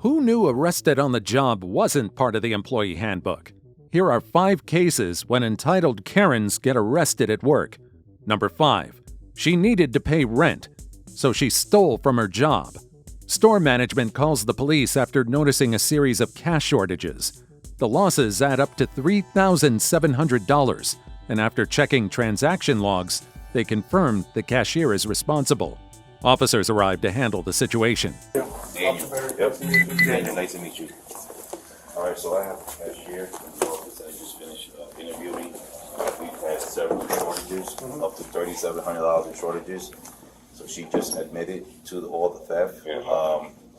Who knew arrested on the job wasn't part of the employee handbook? Here are 5 cases when entitled Karens get arrested at work. Number 5. She needed to pay rent, so she stole from her job. Store management calls the police after noticing a series of cash shortages. The losses add up to $3,700, and after checking transaction logs, they confirmed the cashier is responsible. Officers arrived to handle the situation. Daniel. Yep. Daniel, nice to meet you. All right, so I have a cashier in the office that I just finished interviewing. We've had several shortages, up to $3,700 in shortages. So she just admitted to all the theft.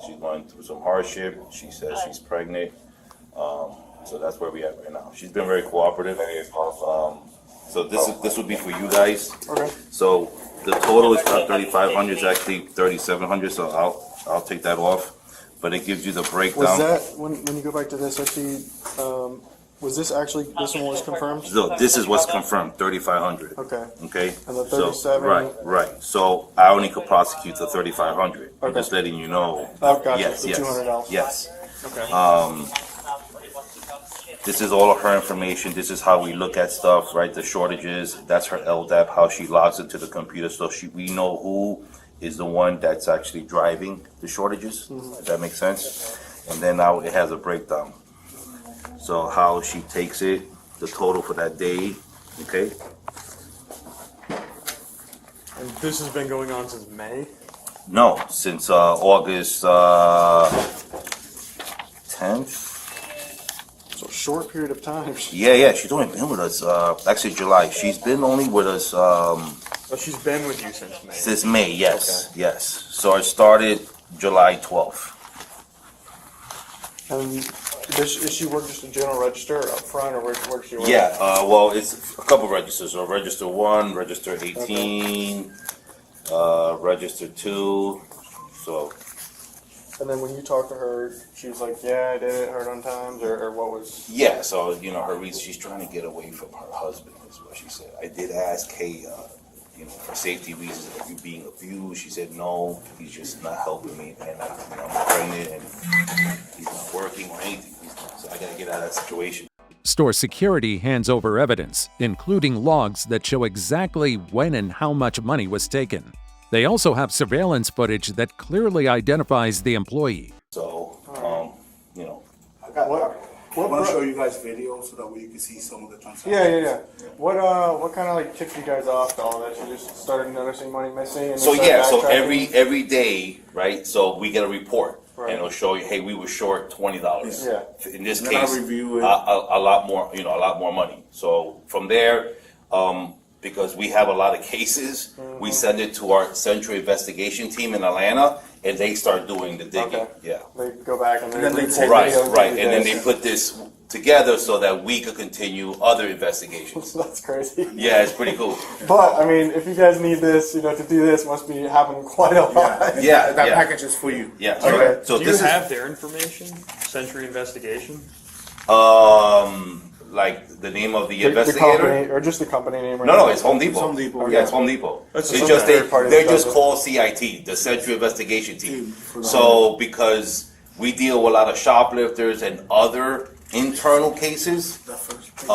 She's going through some hardship. She says she's pregnant. So that's where we at right now. She's been very cooperative. So this would be for you guys. Okay. So the total is not 3,500. It's actually 3,700. So I'll take that off. But it gives you the breakdown. Was that when you go back to this? Actually, was this actually this one was confirmed? So this is what's confirmed, 3,500. Okay. Okay. And the 37. So, right. So I only could prosecute the 3,500. I'm Okay. just letting you know. Oh, gotcha. Yes. The Yes. $200. Yes. Okay. This is all of her information. This is how we look at stuff, right? The shortages. That's her LDAP, how she logs into the computer, so we know who is the one that's actually driving the shortages. If that makes sense. And then now it has a breakdown. So how she takes it, the total for that day, okay? And this has been going on since May? No, since August 10th. So short period of time. Yeah, she's only been with us, actually July. She's been only with us Oh, she's been with you since May. since May, yes, yes. So it started July 12th. And is she work just a general register up front, or where does she work? Yeah, well, it's a couple registers. So register 1, register 18, register 2, so. And then when you talk to her, she was like, "Yeah, I did it, heard on times," or what was? Yeah, so, her reason, she's trying to get away from her husband, is what she said. I did ask, hey, for safety reasons, are you being abused? She said, no, he's just not helping me, and I'm pregnant, and he's not working or anything. So I gotta get out of that situation. Store security hands over evidence, including logs that show exactly when and how much money was taken. They also have surveillance footage that clearly identifies the employee. So, I want to show you guys video so that way you can see some of the transactions. Yeah. What kind of like tipped you guys off to all that? You just started noticing money missing, and So you started so backtracking? every day, right? So we get a report, Right. and it'll show you, hey, we were short $20. Yeah. In this And then I'll case, review it. a lot more, a lot more money. So from there, because we have a lot of cases, we send it to our central investigation team in Atlanta, and they start doing the digging. Okay. Yeah. They go back and then they report take Right, videos right, of and then this. they put this together so that we could continue other investigations. That's crazy. Yeah, it's pretty cool. But I mean, if you guys need this, to do this, must be happening quite a lot. Yeah, That yeah. package is for you. Yeah. Okay. So Do this you have their information? Century Investigation? like the name of the The investigator. company, or just the company name? Or No, it's Home Depot. It's Home Depot. Yeah, it's Home Depot. That's It's some just third party they're that just does it. called CIT, the Central Investigation Team. For the So because we deal with a lot of shoplifters and other internal cases, That first page.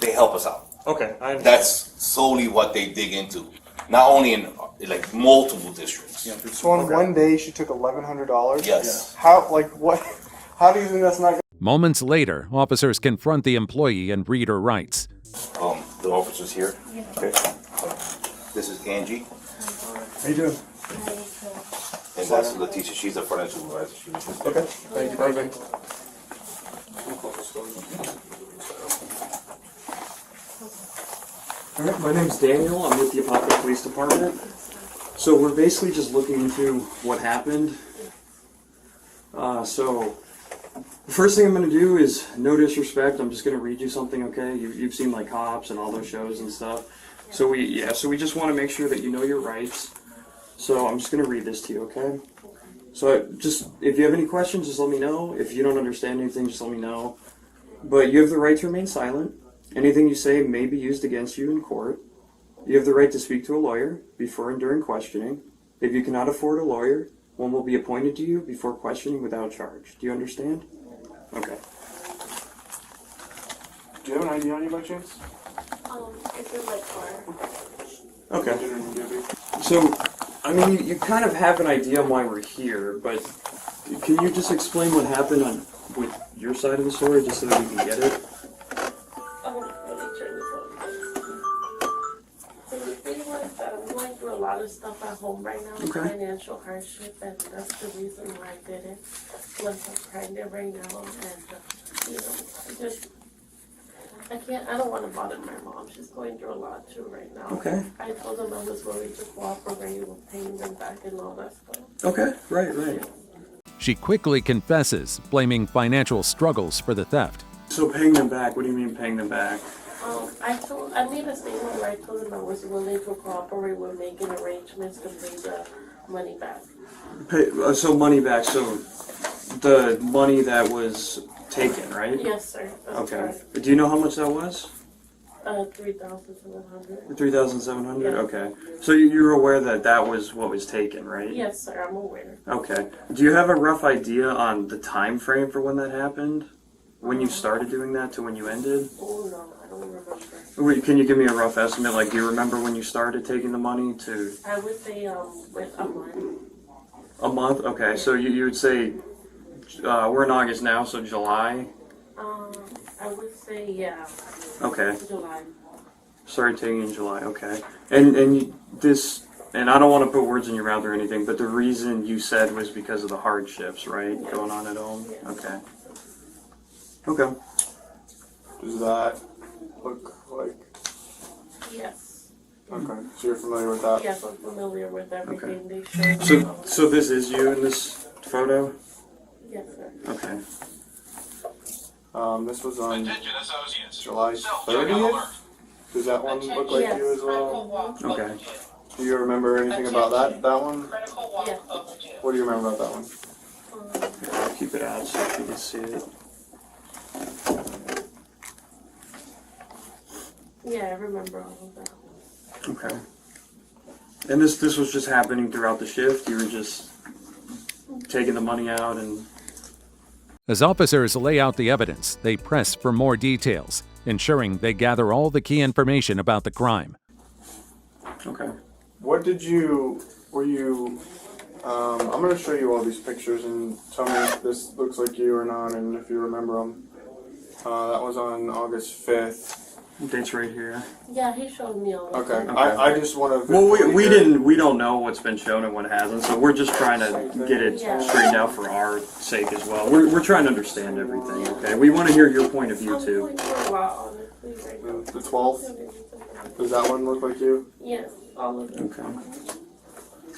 they help us out. Okay, I understand. That's solely what they dig into. Not only in like multiple districts. Yeah, this So on okay. one day, she took $1,100. Yes. How? Like what? How do you think that's not? Moments later, officers confront the employee and read her rights. The officer's here. Okay. This is Angie, How you doing? and that's Letitia. She's a front supervisor. She was just there. Okay. Thank you. Perfect. Alright, my name's Daniel. I'm with the Apopka Police Department. So we're basically just looking into what happened. So the first thing I'm going to do is, no disrespect, I'm just going to read you something, okay? You've seen like Cops and all those shows and stuff. So we just want to make sure that you know your rights. So I'm just going to read this to you, okay? So just, if you have any questions, just let me know. If you don't understand anything, just let me know. But you have the right to remain silent. Anything you say may be used against you in court. You have the right to speak to a lawyer before and during questioning. If you cannot afford a lawyer, One will be appointed to you before questioning without charge. Do you understand? Okay. Do you have an ID on you by chance? It's in my car. Okay. So, I mean, you kind of have an idea on why we're here, but can you just explain what happened with your side of the story, just so that we can get it? Let me turn this on. So the thing was that I'm going through a lot of stuff at home right now, Okay. financial hardship, and that's the reason why I did it. Plus, I'm pregnant right now, and I don't want to bother my mom. She's going through a lot too right now. Okay. I told them I was willing to cooperate with paying them back and all that stuff. Okay, right. She quickly confesses, blaming financial struggles for the theft. So paying them back, what do you mean paying them back? I made a statement where I told them I was willing to cooperate with making arrangements to pay the money back. So money back, so the money that was taken, right? Yes, sir. That's Okay. correct. Do you know how much that was? 3,700. 3,700? Yeah. Okay. So you're aware that that was what was taken, right? Yes, sir. I'm aware. Okay. Do you have a rough idea on the time frame for when that happened? When you started doing that to when you ended? Oh no, I don't remember. Wait, can you give me a rough estimate? Like, do you remember when you started taking the money to I would say with a month. a month? Okay, so you would say we're in August now, so July. I would say Okay. July. Started taking in July. Okay. And this, and I don't want to put words in your mouth or anything, but the reason you said was because of the hardships, right, going on at home. Yes. Okay. Okay. Does that look like? Yes. Okay, so you're familiar with that? Yes, I'm familiar with everything they showed. So this is you in this photo? Yes, sir. Okay. This was on July 30th. Does that one look like Yes. you as well? Okay. Do you remember anything about that one? Yes. What do you remember about that one? I'll keep it out so you can see it. Yeah, I remember all of that. Okay. And this was just happening throughout the shift? You were just taking the money out and... As officers lay out the evidence, they press for more details, ensuring they gather all the key information about the crime. Okay. What did you, I'm going to show you all these pictures and tell me if this looks like you or not and if you remember them. That was on August 5th. Date's right here. Yeah, he showed me all of Okay, that. I just want to... Well, we don't know what's been shown and what hasn't, so we're just trying to get it straightened out for our sake as well. We're trying to understand everything, okay? We want to hear your point of view I'm too. going through a lot, honestly, right now. The 12th? Does that one look like you? Yes, all of them. Okay.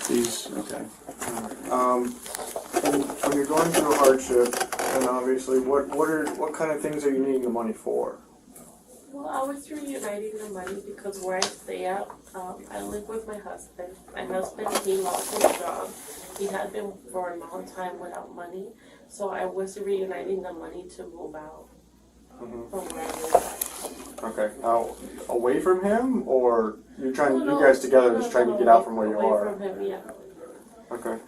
These, okay. When you're going through a hardship, and obviously, what kind of things are you needing the money for? Well, I was reuniting the money because where I stay at, I live with my husband. My husband, he lost his job. He had been for a long time without money. So I was reuniting the money to move out from where I live at. Okay, now, away from him, or you No, guys together no, just trying to no, get out from where you away are? from him, yeah. Okay.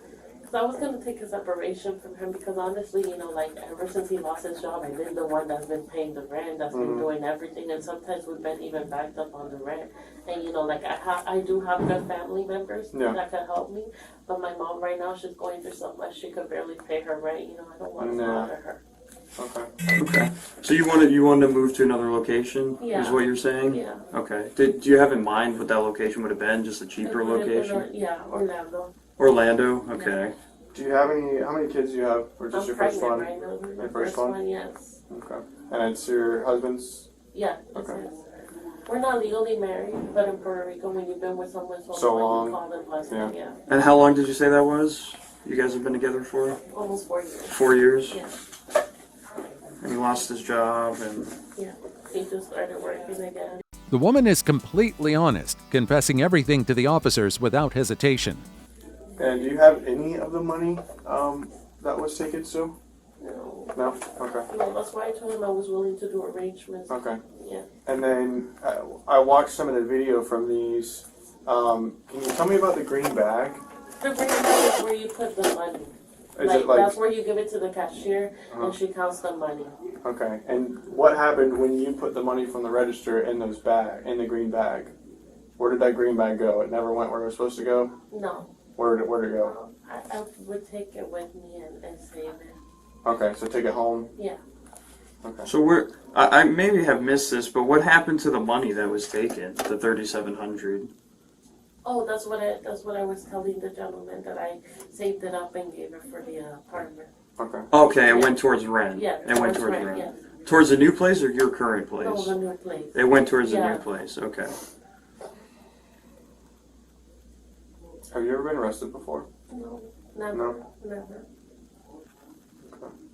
Because I was going to take a separation from him because honestly, like ever since he lost his job, I've been the one that's been paying the rent, that's been doing everything, and sometimes we've been even backed up on the rent. And like I do have good family members that can help me, but my mom right now, she's going through so much, she could barely pay her rent. I don't want to bother her. Okay. Okay. So you wanted to move to another location? Yeah. Is what you're saying? Yeah. Okay. Do you have in mind what that location would have been? Just a cheaper location? Yeah, Orlando. Orlando. Okay. Do you have how many kids do you have, or just I'm your first pregnant one? right now. My Your first one, yes. Okay. And it's your husband's? Yeah, Okay. it is. We're not legally married, but in Puerto Rico, when you've been with someone So long, you call them husband, yeah. And how long did you say that was? You guys have been together for? Almost 4 years. 4 years? Yeah, And he lost his job and... yeah. He just started working again. The woman is completely honest, confessing everything to the officers without hesitation. And do you have any of the money that was taken still? No. No? Okay. No, that's why I told him I was willing to do arrangements. Okay. Yeah. And then I watched some of the video from these. Can you tell me about the green bag? The green bag is where you put the money. Is That's where you give it to the cashier and she counts the money. Okay. And what happened when you put the money from the register in the green bag? Where did that green bag go? It never went where it was supposed to go? No. Where'd it go? I would take it with me and save it. Okay, so take it home? Yeah. Okay. So I maybe have missed this, but what happened to the money that was taken, the $3,700? Oh, that's what I was telling the gentleman, that I saved it up and gave it for the apartment. Okay. Okay, it went towards rent. Yeah. It went towards rent. Yeah. Towards the new place or your current place? No, the new place. It went towards the Yeah. new place. Okay. Have you ever been arrested before? No, never. No? Never.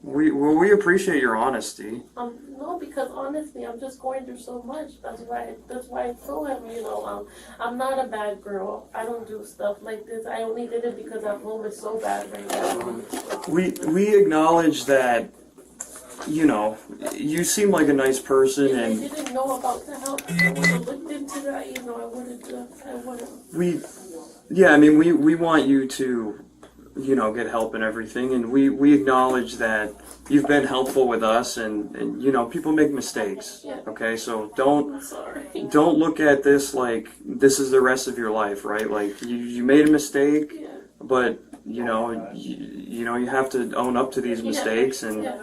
We appreciate your honesty. No, because honestly, I'm just going through so much. That's why I told him, I'm not a bad girl. I don't do stuff like this. I only did it because at home is so bad right now. We acknowledge that, you seem like a nice person, If I and didn't know about the help, I would have looked into that. I would have. we want you to, get help and everything, and we acknowledge that you've been helpful with us, and people make mistakes. Yeah. Okay, so I'm sorry. don't look at this like this is the rest of your life, right? Like you made a mistake, Yeah. but you have to own up to these mistakes, and Yeah.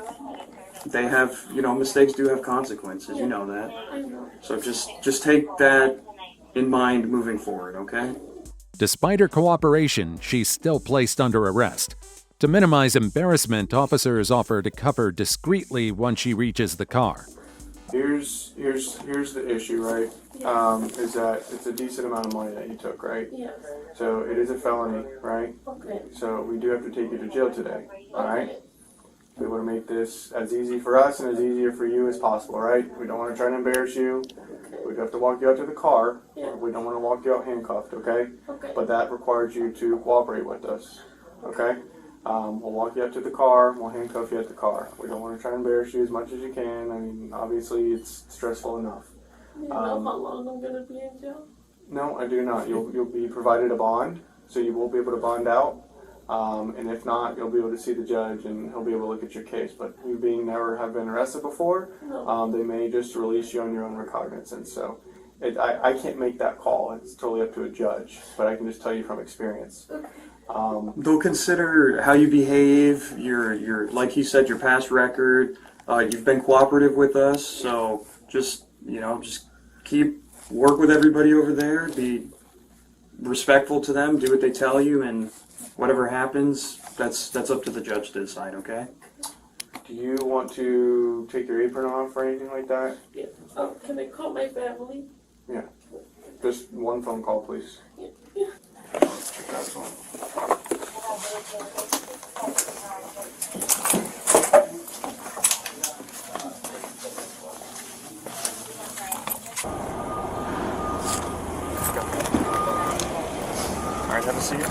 they have, mistakes do have consequences. You know that. I know. So just take that in mind moving forward, okay? Despite her cooperation, she's still placed under arrest. To minimize embarrassment, officers offer to cover discreetly once she reaches the car. Here's the issue, right? Is that it's a decent amount of money that you took, right? Yes. So it is a felony, right? Okay. So we do have to take you to jail today, all right? Okay. We want to make this as easy for us and as easier for you as possible, right? We don't want to try to embarrass you. We'd have to walk you out to the car. Yeah. We don't want to walk you out handcuffed, okay? Okay. But that requires you to cooperate with us, okay? We'll walk you out to the car. We'll handcuff you at the car. We don't want to try to embarrass you as much as you can. I mean, obviously, it's stressful enough. You know how long I'm gonna be in jail? No, I do not. You'll be provided a bond, so you will be able to bond out. And if not, you'll be able to see the judge, and he'll be able to look at your case. But you being never have been arrested before, No. they may just release you on your own recognizance. So I can't make that call. It's totally up to a judge. But I can just tell you from experience. They'll consider how you behave, your like he said, your past record. You've been cooperative with us, so just work with everybody over there. Be respectful to them. Do what they tell you, and whatever happens, that's up to the judge to decide. Okay. Do you want to take your apron off or anything like that? Yeah. Can I call my family? Yeah. Just one phone call, please. Yeah. Check that phone. All right. Have a seat.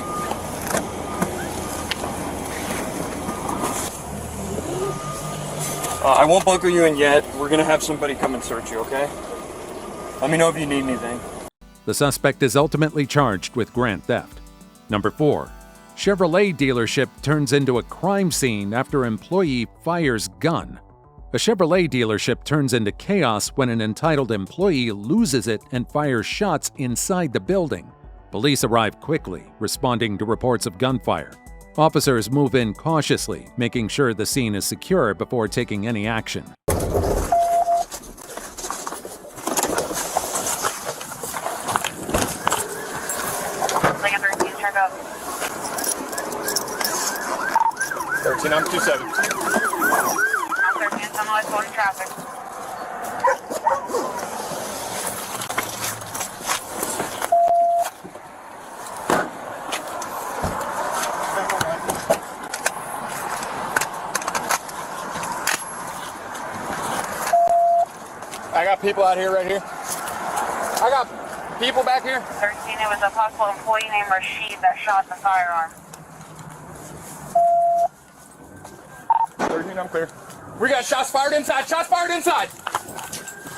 I won't buckle you in yet. We're gonna have somebody come and search you. Okay. Let me know if you need anything. The suspect is ultimately charged with grand theft. Number 4. Chevrolet dealership turns into a crime scene after employee fires gun. A Chevrolet dealership turns into chaos when an entitled employee loses it and fires shots inside the building. Police arrive quickly, responding to reports of gunfire. Officers move in cautiously, making sure the scene is secure before taking any action. I'm 27. I'm 13, someone going to traffic. I got people out here, right here. I got people back here. 13, it was a possible employee named Rashid that shot the firearm. 13, I'm clear. We got shots fired inside. Shots fired inside.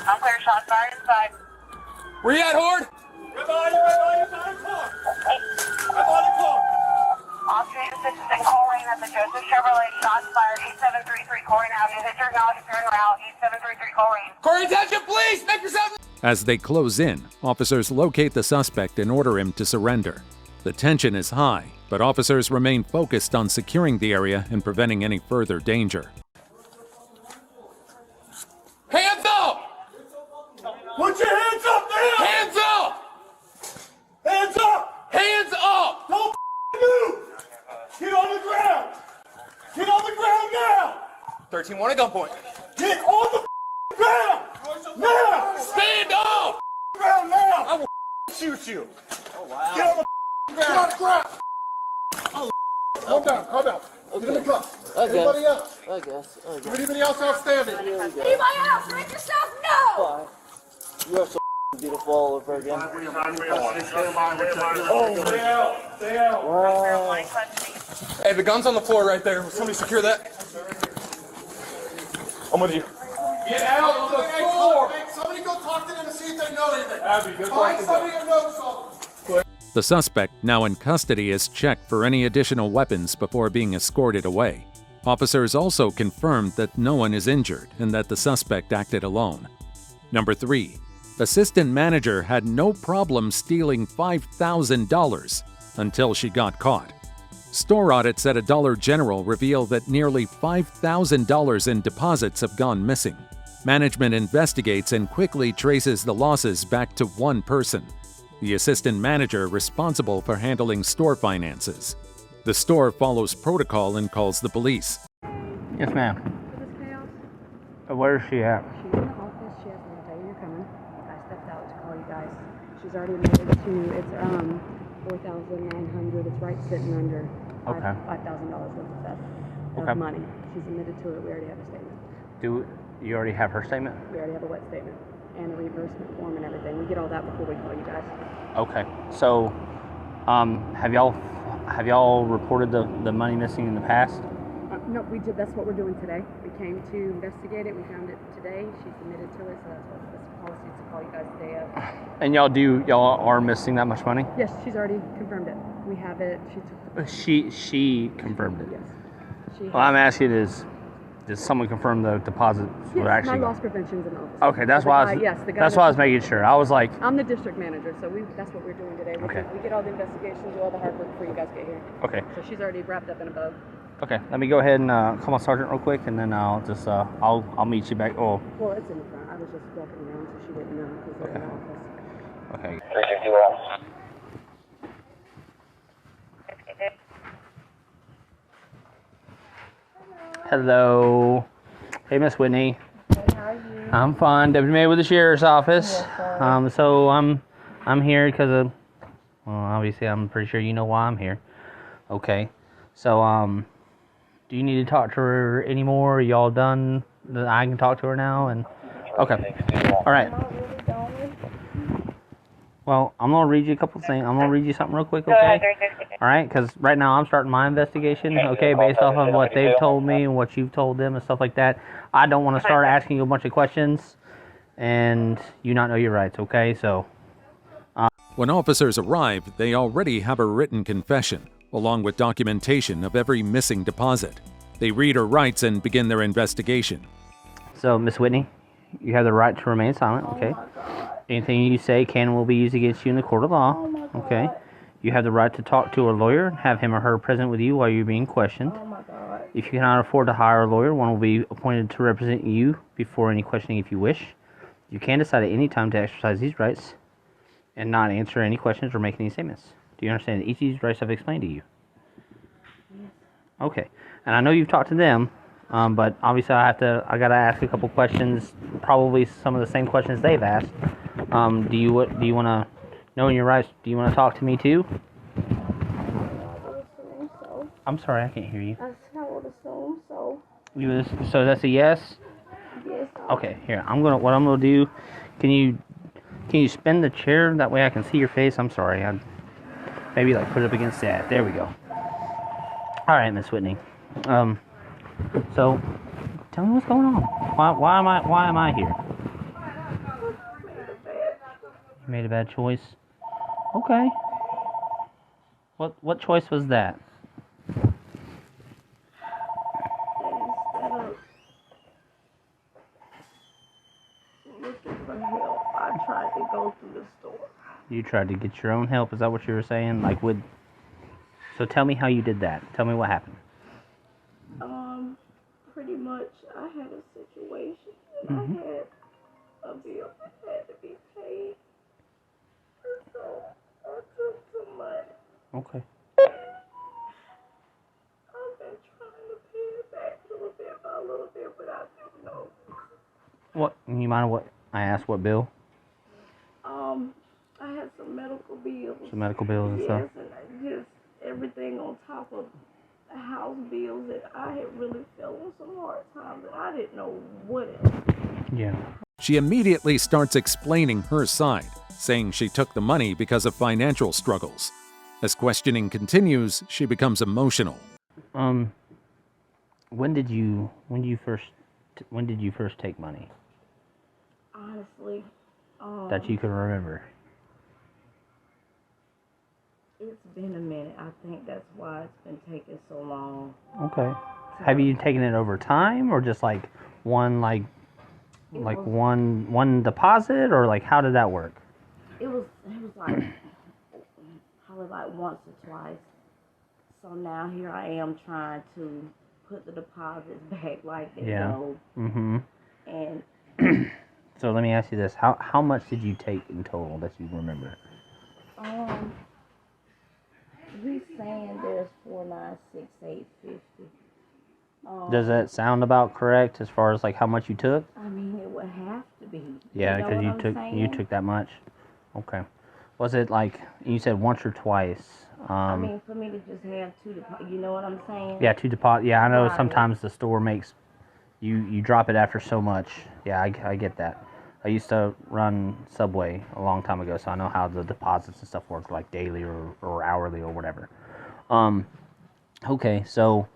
I'm clear, shots fired inside. Where you at, Horde? Right behind you, inside the car. Right behind the car. Alternate assistance and Coleraine at the Joseph Chevrolet. Shots fired. 8733 Coleraine Avenue. Hit your acknowledge if you're en route. 8733 Coleraine. Corey, attention, please! Make yourself... As they close in, officers locate the suspect and order him to surrender. The tension is high, but officers remain focused on securing the area and preventing any further danger. Hands up! Put your hands up now! Hands up! Hands up! Hands up! Don't move! Get on the ground! Get on the ground now! 13-1 at gunpoint. Get on the ground! Now! Stand up! Ground now! I will shoot you. Get on the ground! Get on the ground! Calm down, calm down. Get in the cuffs. Anybody else? I guess. Anybody else outstanding? Anybody else? Make yourself known! You are so beautiful all over again. Oh, stay out. Stay out. Wow. Hey, the gun's on the floor right there. Will somebody secure that? I'm with you. Get out on the floor. Somebody go talk to them and see if they know anything. Abby, go find somebody who knows something. The suspect, now in custody, is checked for any additional weapons before being escorted away. Officers also confirmed that no one is injured and that the suspect acted alone. Number 3. Assistant manager had no problem stealing $5,000 until she got caught. Store audits at a Dollar General reveal that nearly $5,000 in deposits have gone missing. Management investigates and quickly traces the losses back to one person, the assistant manager responsible for handling store finances. The store follows protocol and calls the police. Yes, ma'am. Where is she at? She's in the office. She has no idea you're coming. I stepped out to call you guys. She's already admitted to it's $4,900. It's right sitting under $5,000 worth of theft of money. She's admitted to it. We already have a statement. Do you already have her statement? We already have a wet statement and a reimbursement form and everything. We get all that before we call you guys. Okay. So, have y'all reported the money missing in the past? No, we did. That's what we're doing today. We came to investigate it. We found it today. She's admitted to it, so that's what this policy is to call you guys today of. And y'all are missing that much money? Yes, she's already confirmed it. We have it. She took the She confirmed it. Yes. She Well, I'm asking does someone confirm the deposits were yes, actually my loss prevention's in the office. Okay, that's why I was that's why I was making sure. I was like, I'm the district manager, so that's what we're doing today. Okay. We get all the investigations, do all the hard work before you guys get here. okay. So she's already wrapped up in a bow. Okay, let me go ahead and call my sergeant real quick, and then I'll just I'll meet you back. Oh, Well, it's in the front. I was just walking around, so she didn't know because they're in the office. okay. Hello. Hey, Miss Whitney. Hey, how are you? I'm fine. Deputy Mayor with the Sheriff's Office. Yes, So I'm here because of, well, obviously I'm pretty sure you know why I'm here. Okay. So do you need to talk to her anymore? Are y'all done? I can talk to her now and okay. All right. Well, I'm gonna read you a couple things. I'm gonna read you something real quick, okay? All right, because right now I'm starting my investigation, okay, based off of what they've told me and what you've told them and stuff like that. I don't want to start asking you a bunch of questions and you not know your rights, okay? So. When officers arrive, they already have a written confession, along with documentation of every missing deposit. They read her rights and begin their investigation. So, Miss Whitney, you have the right to remain silent, okay? Anything you say can and will be used against you in the court of law, okay? You have the right to talk to a lawyer and have him or her present with you while you're being questioned. If you cannot afford to hire a lawyer, one will be appointed to represent you before any questioning if you wish. You can decide at any time to exercise these rights and not answer any questions or make any statements. Do you understand that each of these rights I've explained to you? Okay. And I know you've talked to them, but obviously I gotta ask a couple questions, probably some of the same questions they've asked. Do you want to, knowing your rights, do you want to talk to me too? I'm sorry, I can't hear you. I would assume so. So that's a yes? Yes. Okay, here, what I'm gonna do, can you spin the chair, that way I can see your face? I'm sorry, maybe like put it up against that, there we go. Alright, Miss Whitney, so, tell me what's going on. Why am I here? You made a bad choice? Okay. What choice was that? go through the store. You tried to get your own help. Is that what you were saying? Like, so tell me how you did that. Tell me what happened. Pretty much, I had a situation, and I had a bill that had to be paid. So I took some money. Okay. I've been trying to pay it back little bit by little bit, but I didn't know. What? You mind what I asked? What bill? I had some medical bills. Some medical bills and stuff. Yes, and just everything on top of the house bills that I had really fell on some hard times, and I didn't know what else. Yeah. She immediately starts explaining her side, saying she took the money because of financial struggles. As questioning continues, she becomes emotional. When did you first take money? Honestly, That you can remember. it's been a minute. I think that's why it's been taking so long. Okay. Have you taken it over time, or just like one one deposit, or like how did that work? It was like probably like once or twice. So now here I am trying to put the deposits back like they go. Mm-hmm. And so let me ask you this: how much did you take in total that you remember? we saying there's 4,968.50. Does that sound about correct as far as like how much you took? I mean, it would have to be. Yeah, because you took that much. Okay. Was it like you said once or twice? I mean, for me to just have you know what I'm saying? Yeah, 2 deposit. Yeah, I know Right. sometimes the store makes you drop it after so much. Yeah, I get that. I used to run Subway a long time ago, so I know how the deposits and stuff work, like daily or hourly or whatever. Okay, so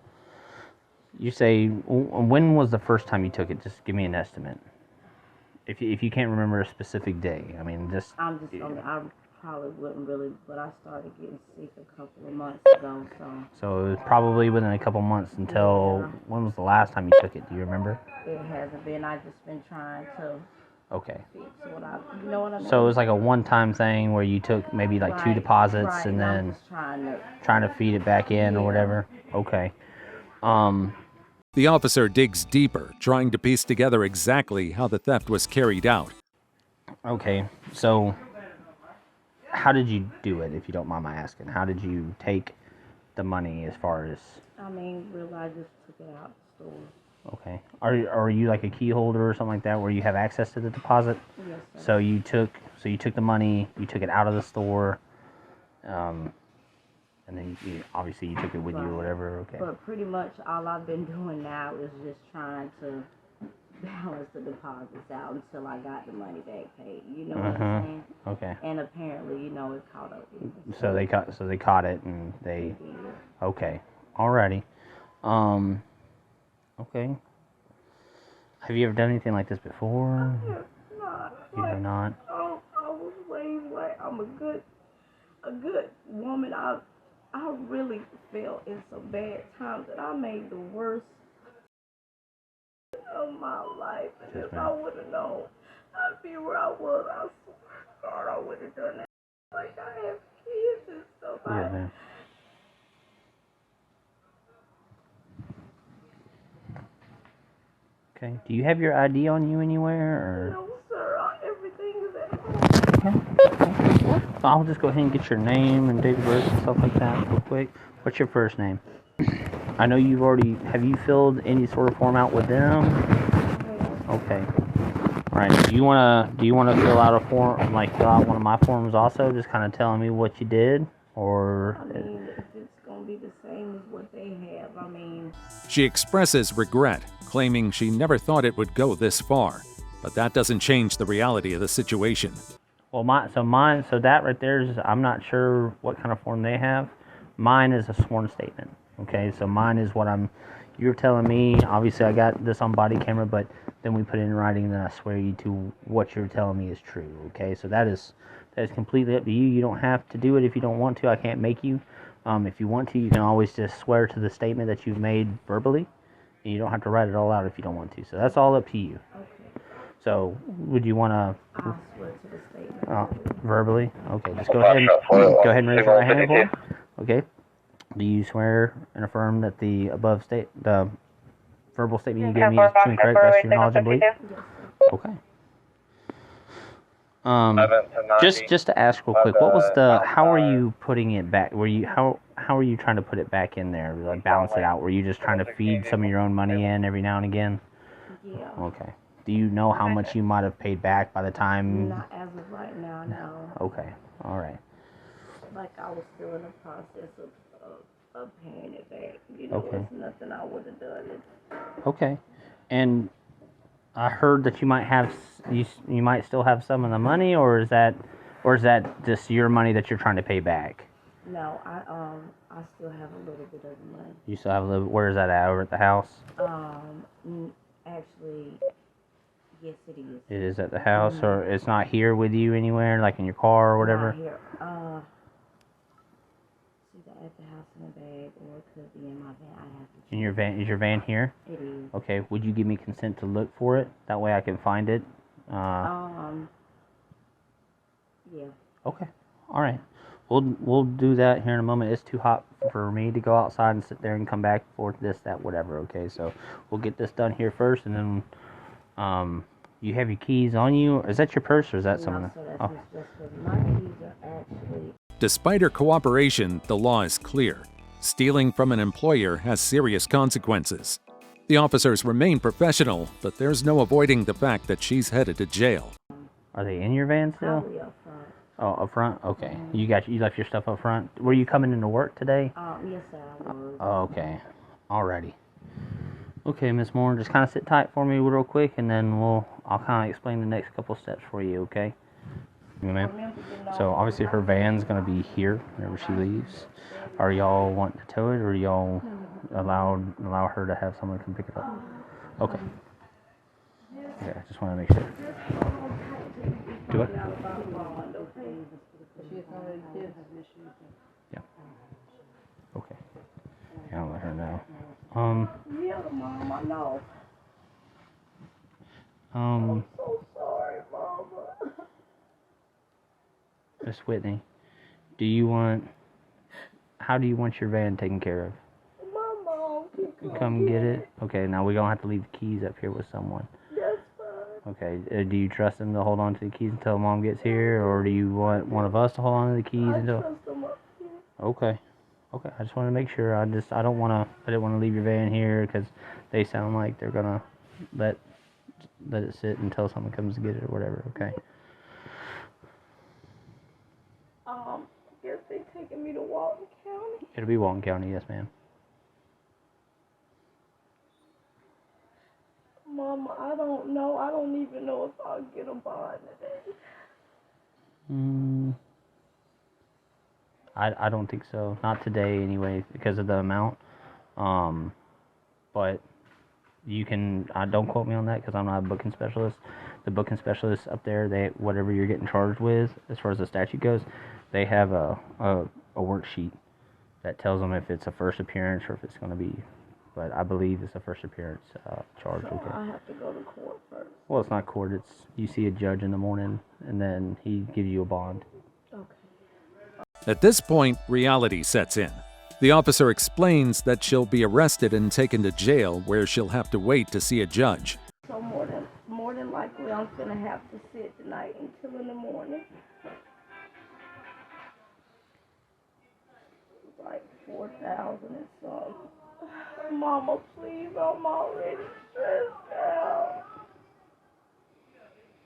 you say, when was the first time you took it? Just give me an estimate. If you can't remember a specific day, I mean, just. I probably wouldn't really, but I started getting sick a couple of months ago, so. So it was probably within a couple months until, when was the last time you took it? Do you remember? It hasn't been. I've just been trying to Okay. fix you know what I mean? So it was like a one-time thing where you took maybe like 2 deposits and then I'm just trying to feed it back in or whatever? Okay. The officer digs deeper, trying to piece together exactly how the theft was carried out. Okay, so how did you do it, if you don't mind my asking? How did you take the money as far as... I mean, really, I just took it out the store. Okay. Are you like a key holder or something like that where you have access to the deposit? Yes, sir. So you took the money, you took it out of the store, and then obviously you took it with you or whatever. Okay. But pretty much all I've been doing now is just trying to balance the deposits out until I got the money back paid. You know what I'm saying? Okay. And apparently, it caught up with me. So they caught it and they. Okay. Alrighty. Okay. Have you ever done anything like this before? You have not. I was raised like I'm a good woman. I really felt in some bad times that I made the worst of my life. And if I would have known I'd be where I was, I swear to God, I would have done that. Like, I have kids and stuff. Yeah, man. Okay. Do you have your ID on you anywhere, or? No, sir. Everything is at home. Okay. I'll just go ahead and get your name and date of birth and stuff like that real quick. What's your first name? I know you've already. Have you filled any sort of form out with them? Okay. All right. Do you wanna fill out a form, like fill out one of my forms also, just kind of telling me what you did, or? I mean, it's gonna be the same as what they have. I mean. She expresses regret, claiming she never thought it would go this far. But that doesn't change the reality of the situation. Well, so that right there is, I'm not sure what kind of form they have. Mine is a sworn statement. Okay, so mine is what you're telling me. Obviously, I got this on body camera, but then we put it in writing, and then I swear you to what you're telling me is true. Okay, so that is completely up to you. You don't have to do it if you don't want to. I can't make you. If you want to, you can always just swear to the statement that you've made verbally, and you don't have to write it all out if you don't want to. So that's all up to you. So, would you want to I'll swear to the statement. verbally? Okay, just go ahead and raise your right hand for me. Okay. Do you swear and affirm that the verbal statement you gave me is true and correct, best of your knowledge and belief? Okay. Just to ask real quick, what was how are you putting it back? How are you trying to put it back in there, like balance it out? Were you just trying to feed some of your own money in every now and again? Yeah. Okay. Do you know how much you might have paid back by the time? Not as of right now, no. Okay. All right. Like I was still in the process of paying it back. You know, it's nothing I would have done. Okay. And I heard that you might have you might still have some of the money, or is that just your money that you're trying to pay back? No, I still have a little bit of the money. You still have a little. Where is that at? Over at the house? Actually, yes, it is. It is at the house, or it's not here with you anywhere, like in your car or whatever? Not here. It's either at the house in a bag, or it could be in my van. I have to. In your van? Is your van here? It is. Okay. Would you give me consent to look for it? That way I can find it. Yeah. Okay. All right. We'll do that here in a moment. It's too hot for me to go outside and sit there and come back for this, that, whatever. Okay. So we'll get this done here first, and then you have your keys on you. Is that your purse, or is that something? No, so my keys are actually. Despite her cooperation, the law is clear. Stealing from an employer has serious consequences. The officers remain professional, but there's no avoiding the fact that she's headed to jail. Are they in your van still? Probably up front. Oh, up front? Okay. You left your stuff up front. Were you coming into work today? Yes, sir, I was. Okay. Alrighty. Okay, Miss Moore, just kind of sit tight for me real quick, and then I'll kind of explain the next couple steps for you, okay? Ma'am? So obviously her van's gonna be here whenever she leaves. Are y'all wanting to tow it, or y'all allow her to have someone come pick it up? Okay. Yeah, I just want to make sure. Do it. Yeah. Okay. Yeah, I'll let her know. Yeah, Mom, I know. I'm so sorry, Mama. Miss Whitney, how do you want your van taken care of? My mom can Come get it? Okay, now we're gonna have to leave the keys up here with someone. That's fine. Okay, do you trust them to hold on to the keys until Mom gets here, or do you want one of us to hold on to the keys until? I trust them up here. Okay, I just want to make sure. I didn't want to leave your van here because they sound like they're gonna let it sit until someone comes to get it or whatever. Okay. Guess they taking me to Walton County. It'll be Walton County, yes, ma'am. Mama, I don't know. I don't even know if I'll get a bond today. I don't think so. Not today, anyway, because of the amount. But you can. Don't quote me on that because I'm not a booking specialist. The booking specialists up there, whatever you're getting charged with, as far as the statute goes, they have a worksheet that tells them if it's a first appearance or if it's going to be. But I believe it's a first appearance charge. So okay. I have to go to court first. Well, it's not court. It's you see a judge in the morning, and then he gives you a bond. Okay. At this point, reality sets in. The officer explains that she'll be arrested and taken to jail, where she'll have to wait to see a judge. So more than likely, I'm gonna have to sit tonight until in the morning. Like 4,000 and some. Mama, please, I'm already stressed out.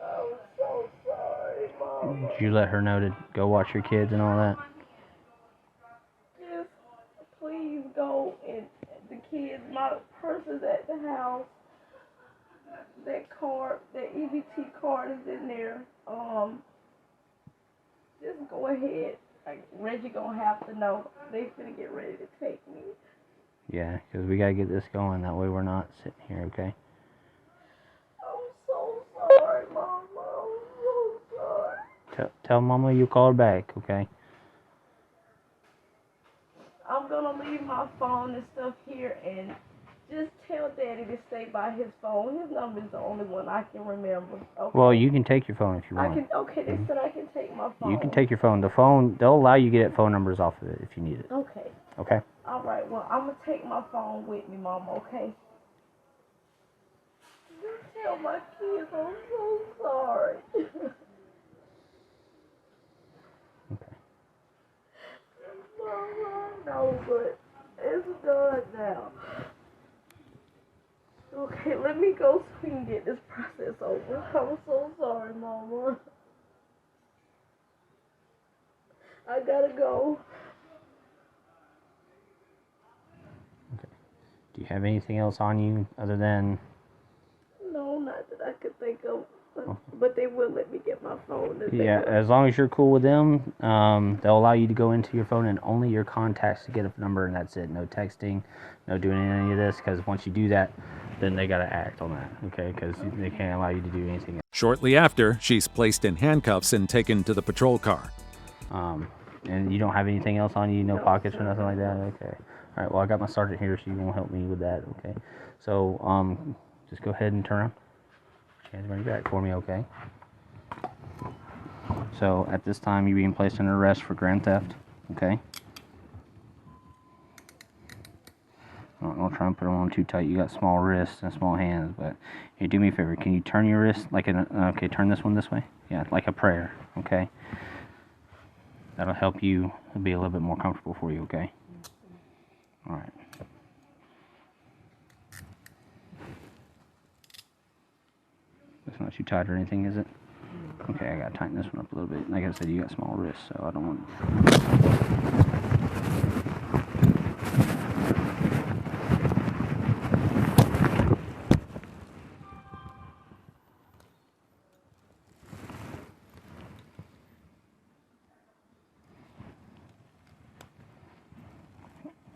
I'm so sorry, Mama. Did you let her know to go watch your kids and all that? Just please go, and the kids, my purse is at the house. That card, that EBT card is in there. Just go ahead. Like, Reggie gonna have to know. They finna get ready to take me. Yeah, because we got to get this going. That way we're not sitting here, okay? I'm so sorry, Mama. I'm so sorry. Tell Mama you call her back, okay? I'm gonna leave my phone and stuff here, and Just tell Daddy to stay by his phone. His number is the only one I can remember. Okay? Well, you can take your phone if you want. Okay, they said I can take my phone. You can take your phone. The phone, they'll allow you to get phone numbers off of it if you need it. Okay. Okay? All right, well, I'm going to take my phone with me, Mama, okay? Just tell my kids I'm so sorry. Okay. Mama, no, but it's done now. Okay, let me go so we can get this process over. I'm so sorry, Mama. I gotta go. Okay. Do you have anything else on you other than... No, not that I could think of. But they will let me get my phone. Yeah, as long as you're cool with them, they'll allow you to go into your phone and only your contacts to get a number, and that's it. No texting, no doing any of this, because once you do that, then they got to act on that, okay? Because they can't allow you to do anything else. Shortly after, she's placed in handcuffs and taken to the patrol car. And you don't have anything else on you, no pockets or nothing like that? Okay. All right, well, I got my sergeant here, so you won't help me with that, okay? So, just go ahead and turn around. Hands behind your back for me, okay? So, at this time, you're being placed under arrest for grand theft, okay? I'm not trying to put them on too tight. You got small wrists and small hands, but hey, do me a favor. Can you turn your wrist like an, okay, turn this one this way? Yeah, like a prayer, okay? That'll help you. It'll be a little bit more comfortable for you, okay? All right. It's not too tight or anything, is it? Okay, I gotta tighten this one up a little bit. Like I said, you got small wrists, so I don't want...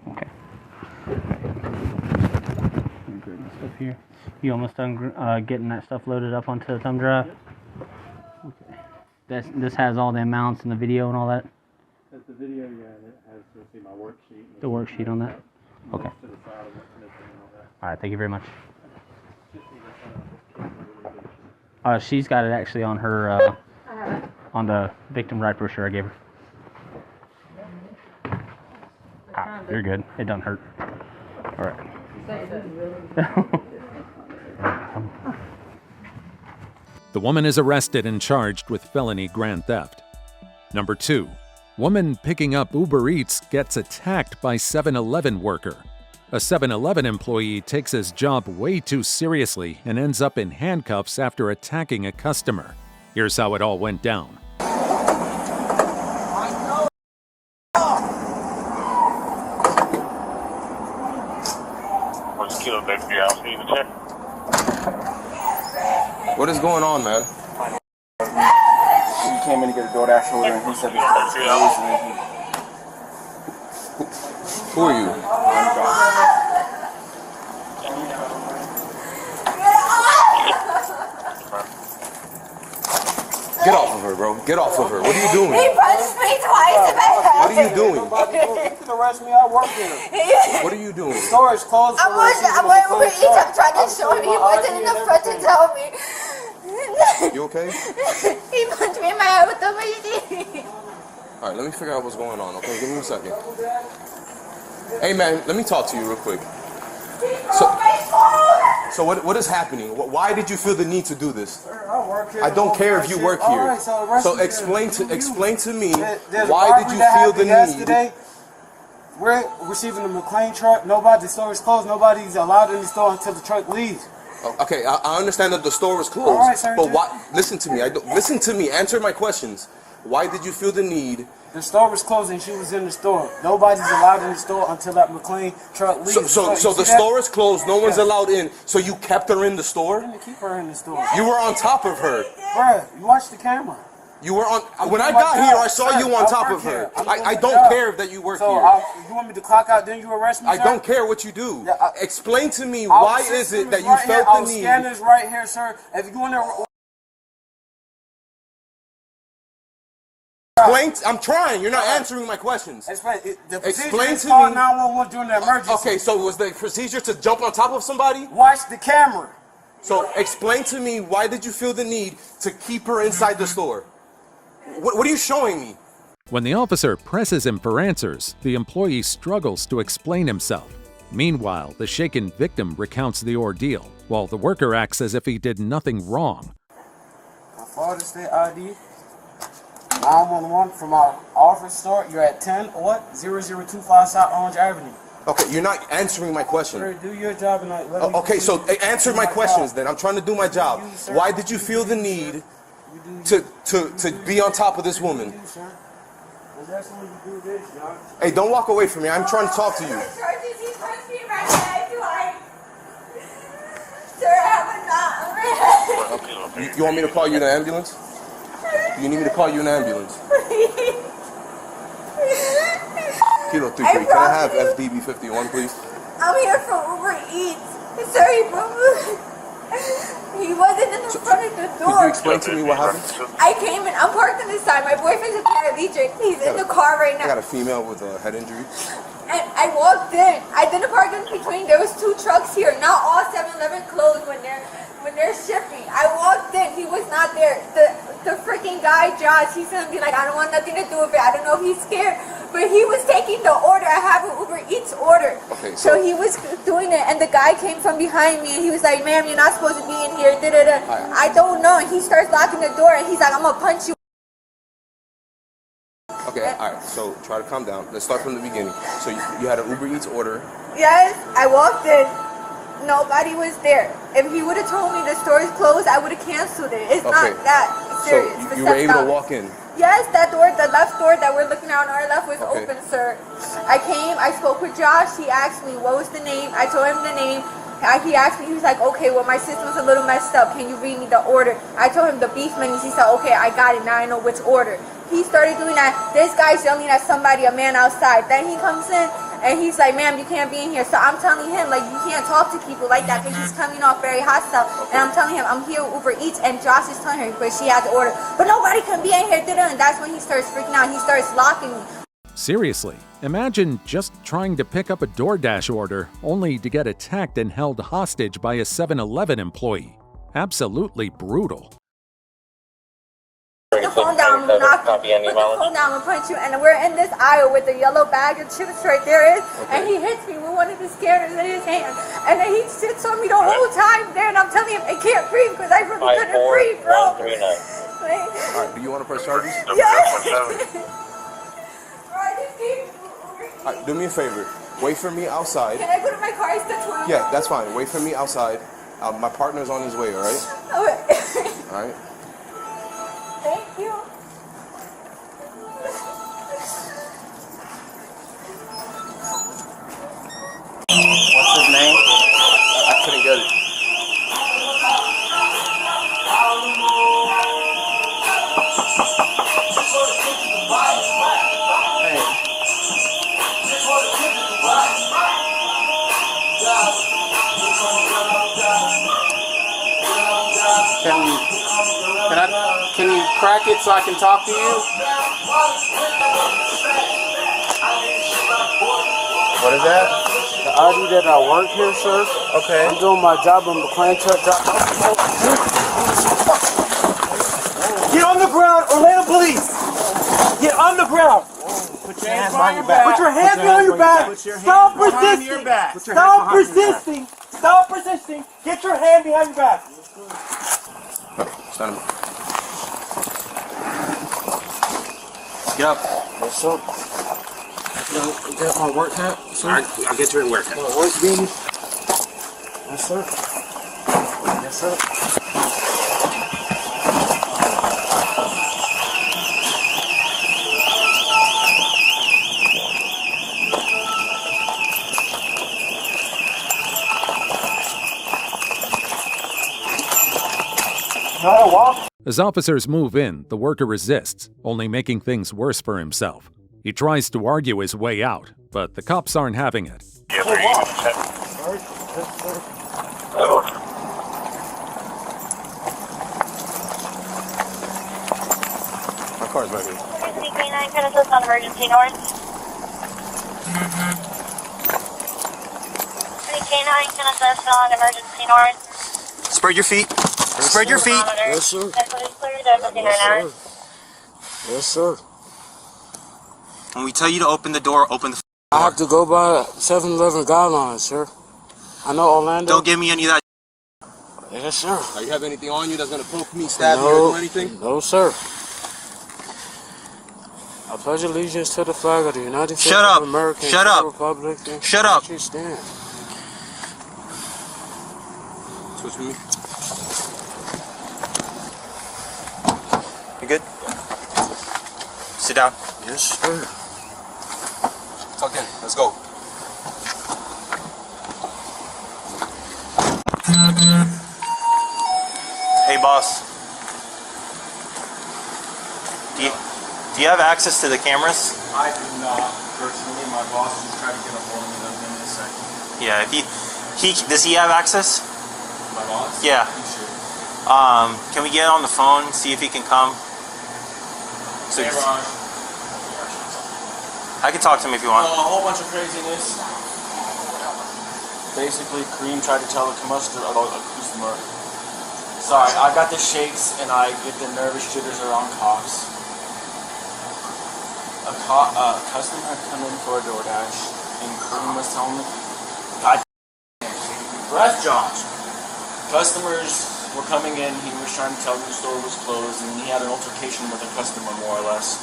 Okay. Good stuff here. You almost done getting that stuff loaded up onto the thumb drive? Okay. This has all the amounts and the video and all that? That's the video, yeah, it has, you'll see my worksheet. The worksheet on that? Okay. Alright, thank you very much. She's got it actually on her, on the victim right brochure I gave her. You're good. It doesn't hurt. Alright. The woman is arrested and charged with felony grand theft. Number 2. Woman picking up Uber Eats gets attacked by 7-Eleven worker. A 7-Eleven employee takes his job way too seriously and ends up in handcuffs after attacking a customer. Here's how it all went down. What is going on, man? He came in to get a DoorDash order and he said he was Who are you? Get off of her, bro. Get off of her. What are you doing? He punched me twice in my head. What are you doing? You can arrest me, I work here. What are you doing? The store is closed. I'm wearing Uber Eats. I'm trying to show him. He wasn't in the front to tell me. You okay? He punched me in my head with the machine. All right, let me figure out what's going on, okay? Give me a second. Hey, man, let me talk to you real quick. So what is happening? Why did you feel the need to do this? I work here. I don't care if you work here. Right, so explain to me There's why did you feel the need? Yesterday, we're receiving the McLean truck. The store is closed. Nobody's allowed in the store until the truck leaves. Okay, I understand that the store is closed. All right, sir, but why? Listen to me. Listen to me. Answer my questions. Why did you feel the need? The store was closed and she was in the store. Nobody's allowed in the store until that McLean truck leaves. So the store is closed. No one's allowed in. So you kept her in the store? I didn't keep her in the store. You were on top of her. Bruh, you watch the camera. You were on. When I got here, I saw you on top of her. I don't care that you work here. You want me to clock out, then you arrest me, sir? I don't care what you do. Explain to me Our why is system it that you right felt here. the need? Our scanner's right here, sir. If you want to Explain. I'm trying. You're not answering my questions. Explain. The Explain procedure is to call me. 911 during the emergency. Okay, so was the procedure to jump on top of somebody? Watch the camera. So explain to me, why did you feel the need to keep her inside the store? What are you showing me? When the officer presses him for answers, the employee struggles to explain himself. Meanwhile, the shaken victim recounts the ordeal, while the worker acts as if he did nothing wrong. My father's state ID. 911 from our office store. You're at 10-00225 South Orange Avenue. Okay, you're not answering my question. Sir, do your job and let me Okay, so answer my questions then. I'm trying to do my job. Why did you feel the need to be on top of this woman? Hey, don't walk away from me. I'm trying to talk to you. You want me to call you an ambulance? You need me to call you an ambulance? Kilo 33. Can I have FDB 51, please? I'm here for Uber Eats. Sorry, bro. He wasn't in the front of the door. Could you explain to me what happened? I came in. I'm parked on this side. My boyfriend's a paraplegic. He's in the car right I now. got a female with a head injury. And I walked in. I didn't park in between. There was 2 trucks here. Not all 7-Eleven closed when they're shifting. I walked in. He was not there. The freaking guy, Josh, he's gonna be like, I don't want nothing to do with it. I don't know if he's scared. But he was taking the order. I have an Uber Eats order. Okay, so he was doing it, and the guy came from behind me, and he was like, ma'am, you're not supposed to be in here. Da-da-da. I don't know. And he starts locking the door, and he's like, I'm gonna punch you. Okay, alright, so try to calm down. Let's start from the beginning. So you had an Uber Eats order. Yes, I walked in. Nobody was there. If he would have told me the store is closed, I would have canceled it. It's not that serious. So you were able to walk in? Yes, that door, the left door that we're looking at on our left was open, sir. I came, I spoke with Josh. He asked me, what was the name? I told him the name. He asked me, he was like, okay, well, my system's a little messed up. Can you read me the order? I told him the beef menus. He said, okay, I got it. Now I know which order. He started doing that. This guy's yelling at somebody, a man outside. Then he comes in, and he's like, ma'am, you can't be in here. So I'm telling him, like, you can't talk to people like that because he's coming off very hostile. And I'm telling him, I'm here with Uber Eats, and Josh is telling her, but she had the order. But nobody can be in here. And that's when he starts freaking out. He starts locking me. Seriously, imagine just trying to pick up a DoorDash order only to get attacked and held hostage by a 7-Eleven employee. Absolutely brutal. Put the phone down, I'm gonna put the phone down and punch you. And we're in this aisle with the yellow bag of chips right there. And he hits me with one of the scanners in his hand. And then he sits on me the whole time there. And I'm telling him, I can't breathe because I really couldn't breathe, bro. Alright, do you want to press charges? Yes. Alright, do me a favor. Wait for me outside. Can I go to my car? It's the 12. Yeah, that's fine. Wait for me outside. My partner's on his way, alright? Okay. Alright? Thank you. What's his name? I couldn't get it. Can you crack it so I can talk to you? What is that? The ID that I work here, sir. Okay. I'm doing my job on the McLean truck. Get on the ground or let the police. Get on the ground. Put your hands behind your back. Put your hands behind your back. Stop persisting. Stop persisting. Stop persisting. Get your hand behind your back. Stand up. Get up. What's up? You got my work hat, sir? I'll get you in work hat. Work beanie. Yes, sir. Yes, sir. As officers move in, the worker resists, only making things worse for himself. He tries to argue his way out, but the cops aren't having it. My car's right here. K9 can assist on emergency north. K9 can assist on emergency north. Spread your feet. Spread your feet. Yes, sir. Yes, sir. Yes, sir. When we tell you to open the door, open the door. I have to go by 7-Eleven guidelines, sir. I know Orlando. Don't give me any of that. Yes, sir. Do you have anything on you that's gonna poke me, stab me, or do anything? No, sir. I pledge allegiance to the flag of the United States up. of America. Shut and up. the Republic and Shut up. for which it stands. Switch with me. You good? Sit down. Yes, sir. Tuck in. Let's go. Hey, boss. Do you have access to the cameras? I do not. Personally, my boss just tried to get a hold of me. Let me in a second. Yeah. If he does he have access? My boss? Yeah. He should. Can we get on the phone, see if he can come? So Hey, Ron. I can talk to him if you want. A whole bunch of craziness. Basically, Kareem tried to tell a customer. Sorry, I got the shakes and I get the nervous jitters around cops. A customer had come in for a DoorDash and Kareem was telling me, God breath, Josh. Customers were coming in, he was trying to tell them the store was closed, and he had an altercation with a customer, more or less.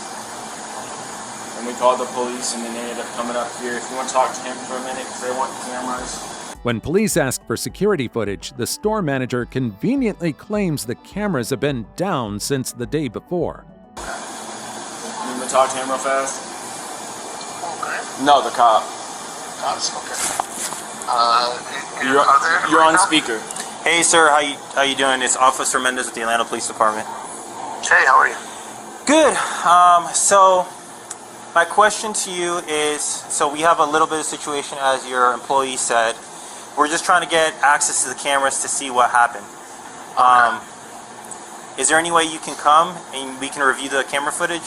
And we called the police, and then they ended up coming up here. If you want to talk to him for a minute, because they want cameras. When police ask for security footage, the store manager conveniently claims the cameras have been down since the day before. You want to talk to him real fast? Okay. No, the cop. Cops, okay. You're on speaker. Hey, sir, how you doing? It's Officer Mendez with the Atlanta Police Department. Hey, how are you? Good. So my question to you is, so we have a little bit of situation, as your employee said. We're just trying to get access to the cameras to see what happened. Is there any way you can come and we can review the camera footage?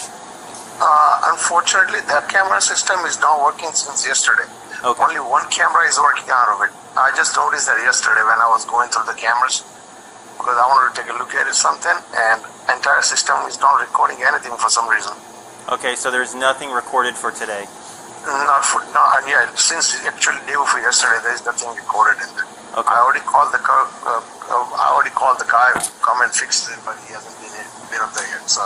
Unfortunately, that camera system is not working since yesterday. Okay. Only one camera is working out of it. I just noticed that yesterday when I was going through the cameras, because I wanted to take a look at it something, and entire system is not recording anything for some reason. Okay, so there's nothing recorded for today. Since actually day before yesterday, there is nothing recorded in there. Okay. I already called the guy to come and fix it, but he hasn't been up there yet. So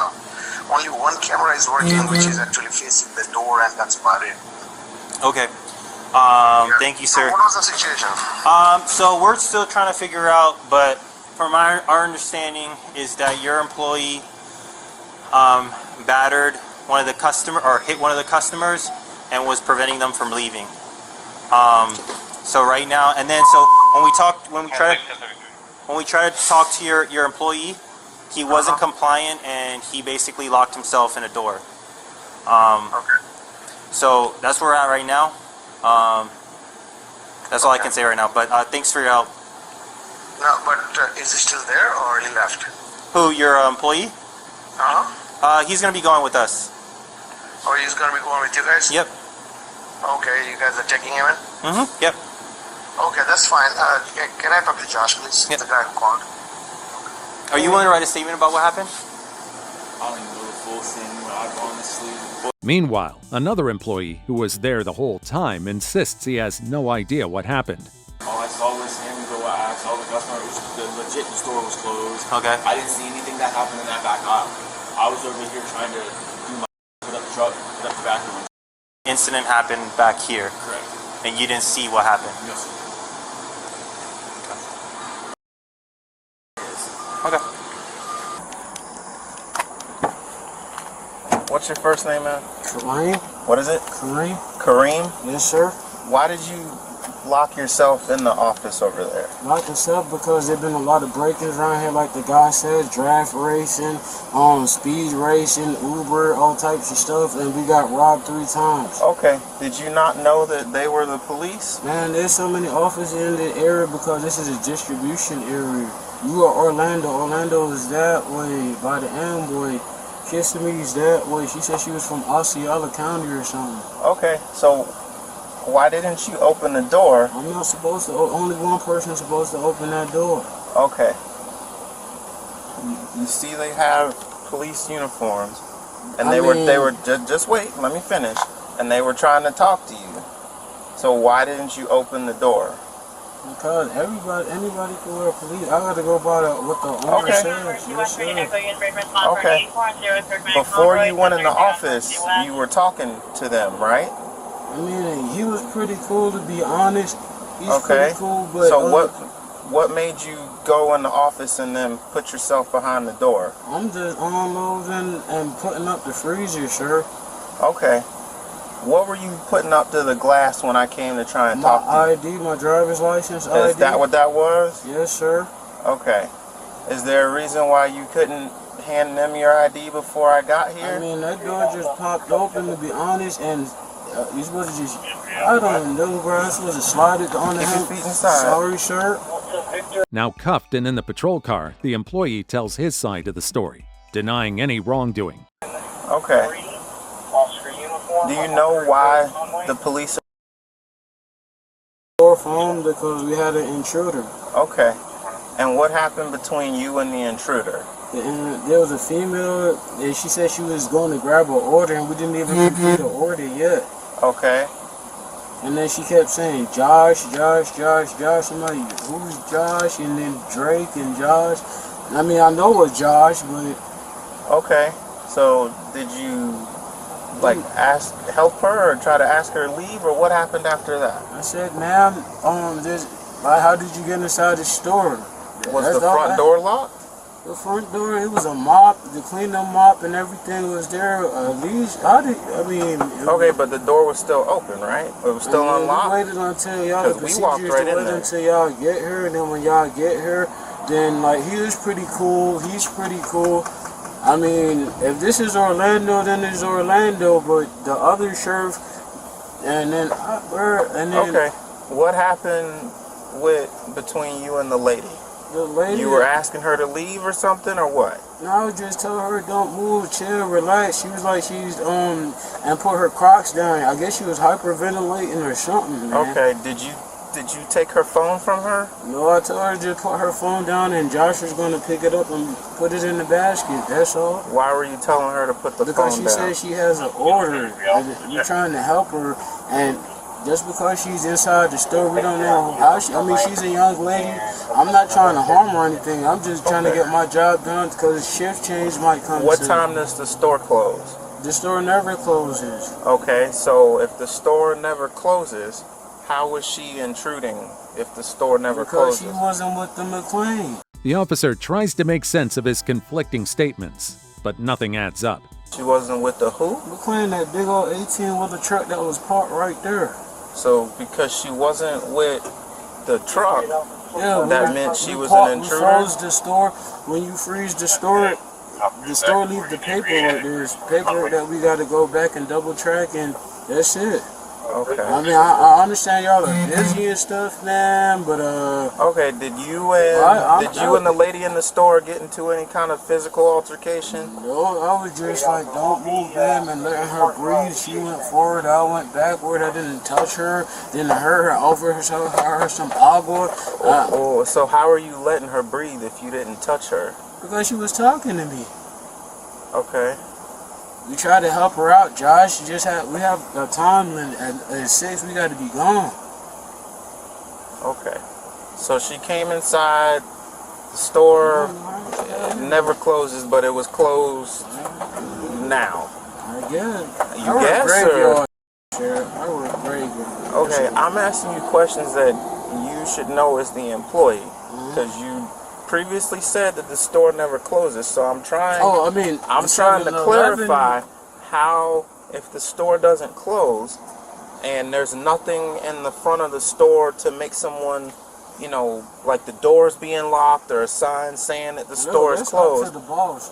only one camera is working, which is actually facing the door, and that's about it. Okay. Thank you, sir. What was the situation? So we're still trying to figure out, but from our understanding is that your employee battered one of the hit one of the customers and was preventing them from leaving. So right now, and then so when we tried to talk to your employee, he wasn't compliant and he basically locked himself in a door. Okay. So that's where we're at right now. That's all I can say right now. But thanks for your help. No, but is he still there or he left? Who, your employee? He's gonna be going with us. Oh, he's gonna be going with you guys? Yep. Okay, you guys are taking him in? Mm-hmm. Yep. Okay, that's fine. Can I talk to Josh, please? Yep. The guy who called. Are you willing to write a statement about what happened? I don't even know the full thing, honestly. Meanwhile, another employee who was there the whole time insists he has no idea what happened. All I saw was him go out. I saw the customer. The store was closed. Okay. I didn't see anything that happened in that back aisle. I was over here trying to do my put up the truck, put up the back room. Incident happened back here. Correct. And you didn't see what happened. Yes. Okay. What's your first name, man? Kareem. What is it? Kareem. Kareem? Yes, sir. Why did you lock yourself in the office over there? Lock yourself because there've been a lot of break-ins around here, like the guy said, draft racing, speed racing, Uber, all types of stuff, and we got robbed 3 times. Okay. Did you not know that they were the police? Man, there's so many officers in the area because this is a distribution area. You are Orlando. Orlando is that way by the Amway. Kissamee's that way. She said she was from Osceola County or something. Okay, so why didn't you open the door? I'm not supposed to. Only one person's supposed to open that door. Okay. You see, they have police uniforms, and they were just wait. Let me finish. And they were trying to talk to you. So why didn't you open the door? Because anybody can wear police. I got to go by what the owner says. Yes, sir. Okay. Before you went in the office, you were talking to them, right? I mean, he was pretty cool, to be honest. He's pretty cool, but so what made you go in the office and then put yourself behind the door? I'm just unloading and putting up the freezer, sir. Okay. What were you putting up to the glass when I came to try and talk to you? My ID, my driver's license ID. Is that what that was? Yes, sir. Okay. Is there a reason why you couldn't hand them your ID before I got here? I mean, that door just popped open, to be honest, and you're supposed to just, I don't know, bro. You're supposed to slide it on the Keep your feet inside. Sorry, sir. Now cuffed and in the patrol car, the employee tells his side of the story, denying any wrongdoing. Okay. Do you know why the police Door phone because we had an intruder. Okay. And what happened between you and the intruder? And there was a female, and she said she was going to grab an order, and we didn't even complete the order yet. Okay. And then she kept saying, Josh, Josh, Josh, Josh. I'm like, who's Josh? And then Drake and Josh. I mean, I know it's Josh, but... Okay. So, did you, like, help her or try to ask her to leave, or what happened after that? I said, ma'am, how did you get inside the store? Was the front door locked? The front door, it was a mop, the cleanup mop and everything was there. At least, okay, but the door was still open, right? It was still unlocked? We waited until y'all, the we walked right in there. until y'all get here, and then when y'all get here, then, like, he was pretty cool, he's pretty cool. I mean, if this is Orlando, then it's Orlando, but the other sheriff, and then... Okay, what happened between you and the lady? The lady, you were asking her to leave or something, or what? No, I was just telling her, don't move, chill, relax. She was like, and put her Crocs down. I guess she was hyperventilating or something, man. Okay, did you take her phone from her? No, I told her to just put her phone down, and Josh was going to pick it up and put it in the basket, that's all. Why were you telling her to put the phone down? Because she said she has an order. You're trying to help her, and just because she's inside the store, we don't know how she's a young lady. I'm not trying to harm her or anything. I'm just trying to get my job done because shift change might come. What time does the store close? The store never closes. Okay, so if the store never closes, how was she intruding if the store never closes? Because she wasn't with the McLean. The officer tries to make sense of his conflicting statements, but nothing adds up. She wasn't with the who? McLean, that big old 18-wheeler truck that was parked right there. So because she wasn't with the truck, that meant she was an intruder? We froze the store. When you freeze the store leaves the paperwork. There's paperwork that we got to go back and double track, and that's it. Okay. I mean, I understand y'all are busy and stuff, man, but okay, did you and the lady in the store get into any kind of physical altercation? No, I was just like, don't move them and letting her breathe. She went forward, I went backward. I didn't touch her. Then I heard her offer her some agua. So how are you letting her breathe if you didn't touch her? Because she was talking to me. Okay. We tried to help her out, Josh. We have a time limit at 6. We got to be gone. Okay. So she came inside the store. It never closes, but it was closed now. I guess. You guess, or? I work graveyard. Okay, I'm asking you questions that you should know as the employee, because you previously said that the store never closes, so I'm trying. I'm trying to clarify how, if the store doesn't close, and there's nothing in the front of the store to make someone, like the doors being locked or a sign saying that the store is closed.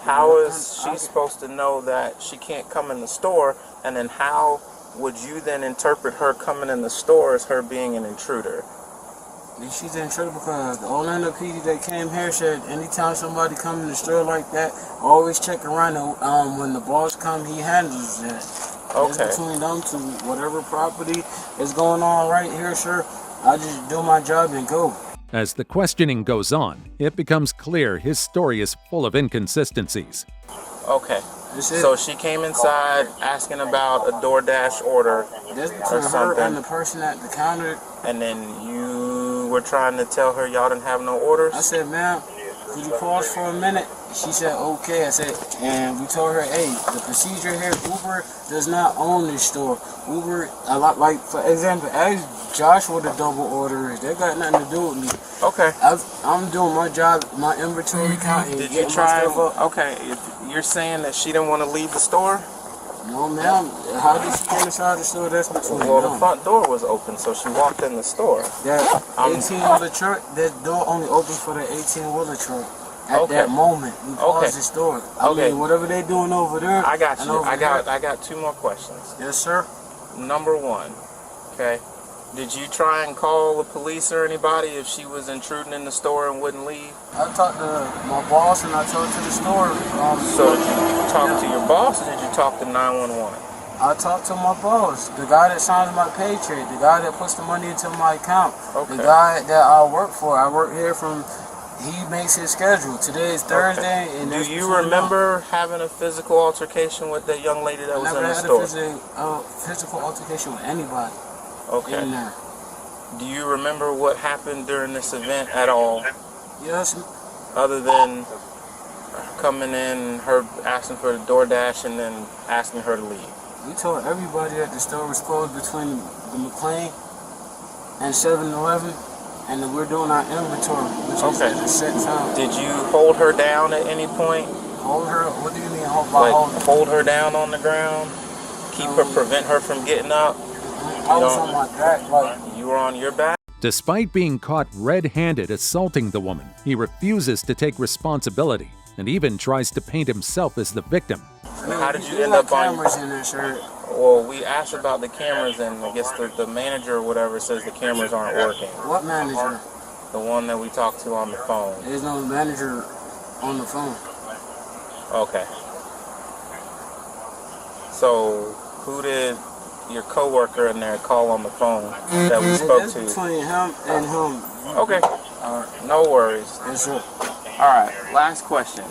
How is she supposed to know that she can't come in the store? And then how would you then interpret her coming in the store as her being an intruder? She's in trouble because the Orlando PD that came here said anytime somebody come in the store like that, always check around. When the boss come, he handles that. Okay. It's between them two. Whatever property is going on right here, sir, I just do my job and go. As the questioning goes on, it becomes clear his story is full of inconsistencies. Okay. So she came inside asking about a DoorDash order That's or between her something, and the person at the counter. and then you were trying to tell her y'all didn't have no orders? I said, ma'am, could you pause for a minute? She said, okay. I said, and we told her, hey, the procedure here, Uber does not own this store. Uber, a lot, like, for example, ask Josh what a double order is. That got nothing to do with me. Okay. I'm doing my job, my inventory count. Did you try? Okay, you're saying that she didn't want to leave the store? No, ma'am. How did she get inside the store? That's between Well, them. the front door was open, so she walked in the store. That 18-wheeler truck, that door only opened for the 18-wheeler truck. At Okay. that moment, we paused Okay. the store. I Okay. mean, whatever they doing over there. I got and you. over I there. got two more questions. Yes, sir. Number one, okay. Did you try and call the police or anybody if she was intruding in the store and wouldn't leave? I talked to my boss and I talked to the store. So did you talk to your boss or did you talk to 911? I talked to my boss, the guy that signs my paycheck, the guy that puts the money into my account, Okay. the guy that I work for. I work here from. He makes his schedule. Today is Thursday, Okay. and Do you remember having a physical altercation with that young lady that was in the never store? had a physical altercation with anybody. Okay. In there. Do you remember what happened during this event at all? Yes. Other than coming in, her asking for the DoorDash and then asking her to leave? We told everybody that the store was closed between the McLean and 7-Eleven, and that we're doing our inventory, which is at a set time. Did you hold her down at any point? Hold her? What do you mean hold by Like hold her down on the ground? Keep her, prevent her from getting up? I was on my back, like. You were on your back? Despite being caught red-handed assaulting the woman, he refuses to take responsibility and even tries to paint himself as the victim. How did you end up on cameras in there, sir? Well, we asked about the cameras, and I guess the manager or whatever says the cameras aren't working. What manager? The one that we talked to on the phone. There's no manager on the phone. Okay. So, who did your coworker in there call on the phone that we spoke It's to? between him and him. Okay. No worries. Yes, sir. All right. Last question.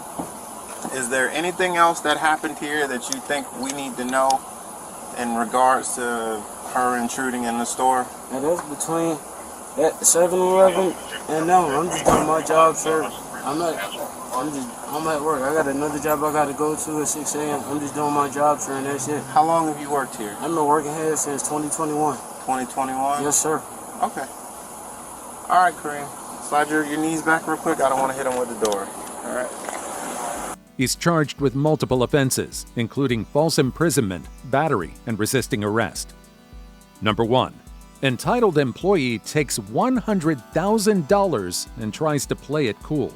Is there anything else that happened here that you think we need to know in regards to her intruding in the store? And that's between that 7-Eleven and no. I'm just doing my job, sir. I'm at work. I got another job I got to go to at 6 a.m. I'm just doing my job, sir, and that's it. How long have you worked here? I've been working here since 2021. 2021? Yes, sir. Okay. All right, Kareem. Slide your knees back real quick. I don't want to hit him with the door. All right. He's charged with multiple offenses, including false imprisonment, battery, and resisting arrest. Number 1. Entitled employee takes $100,000 and tries to play it cool.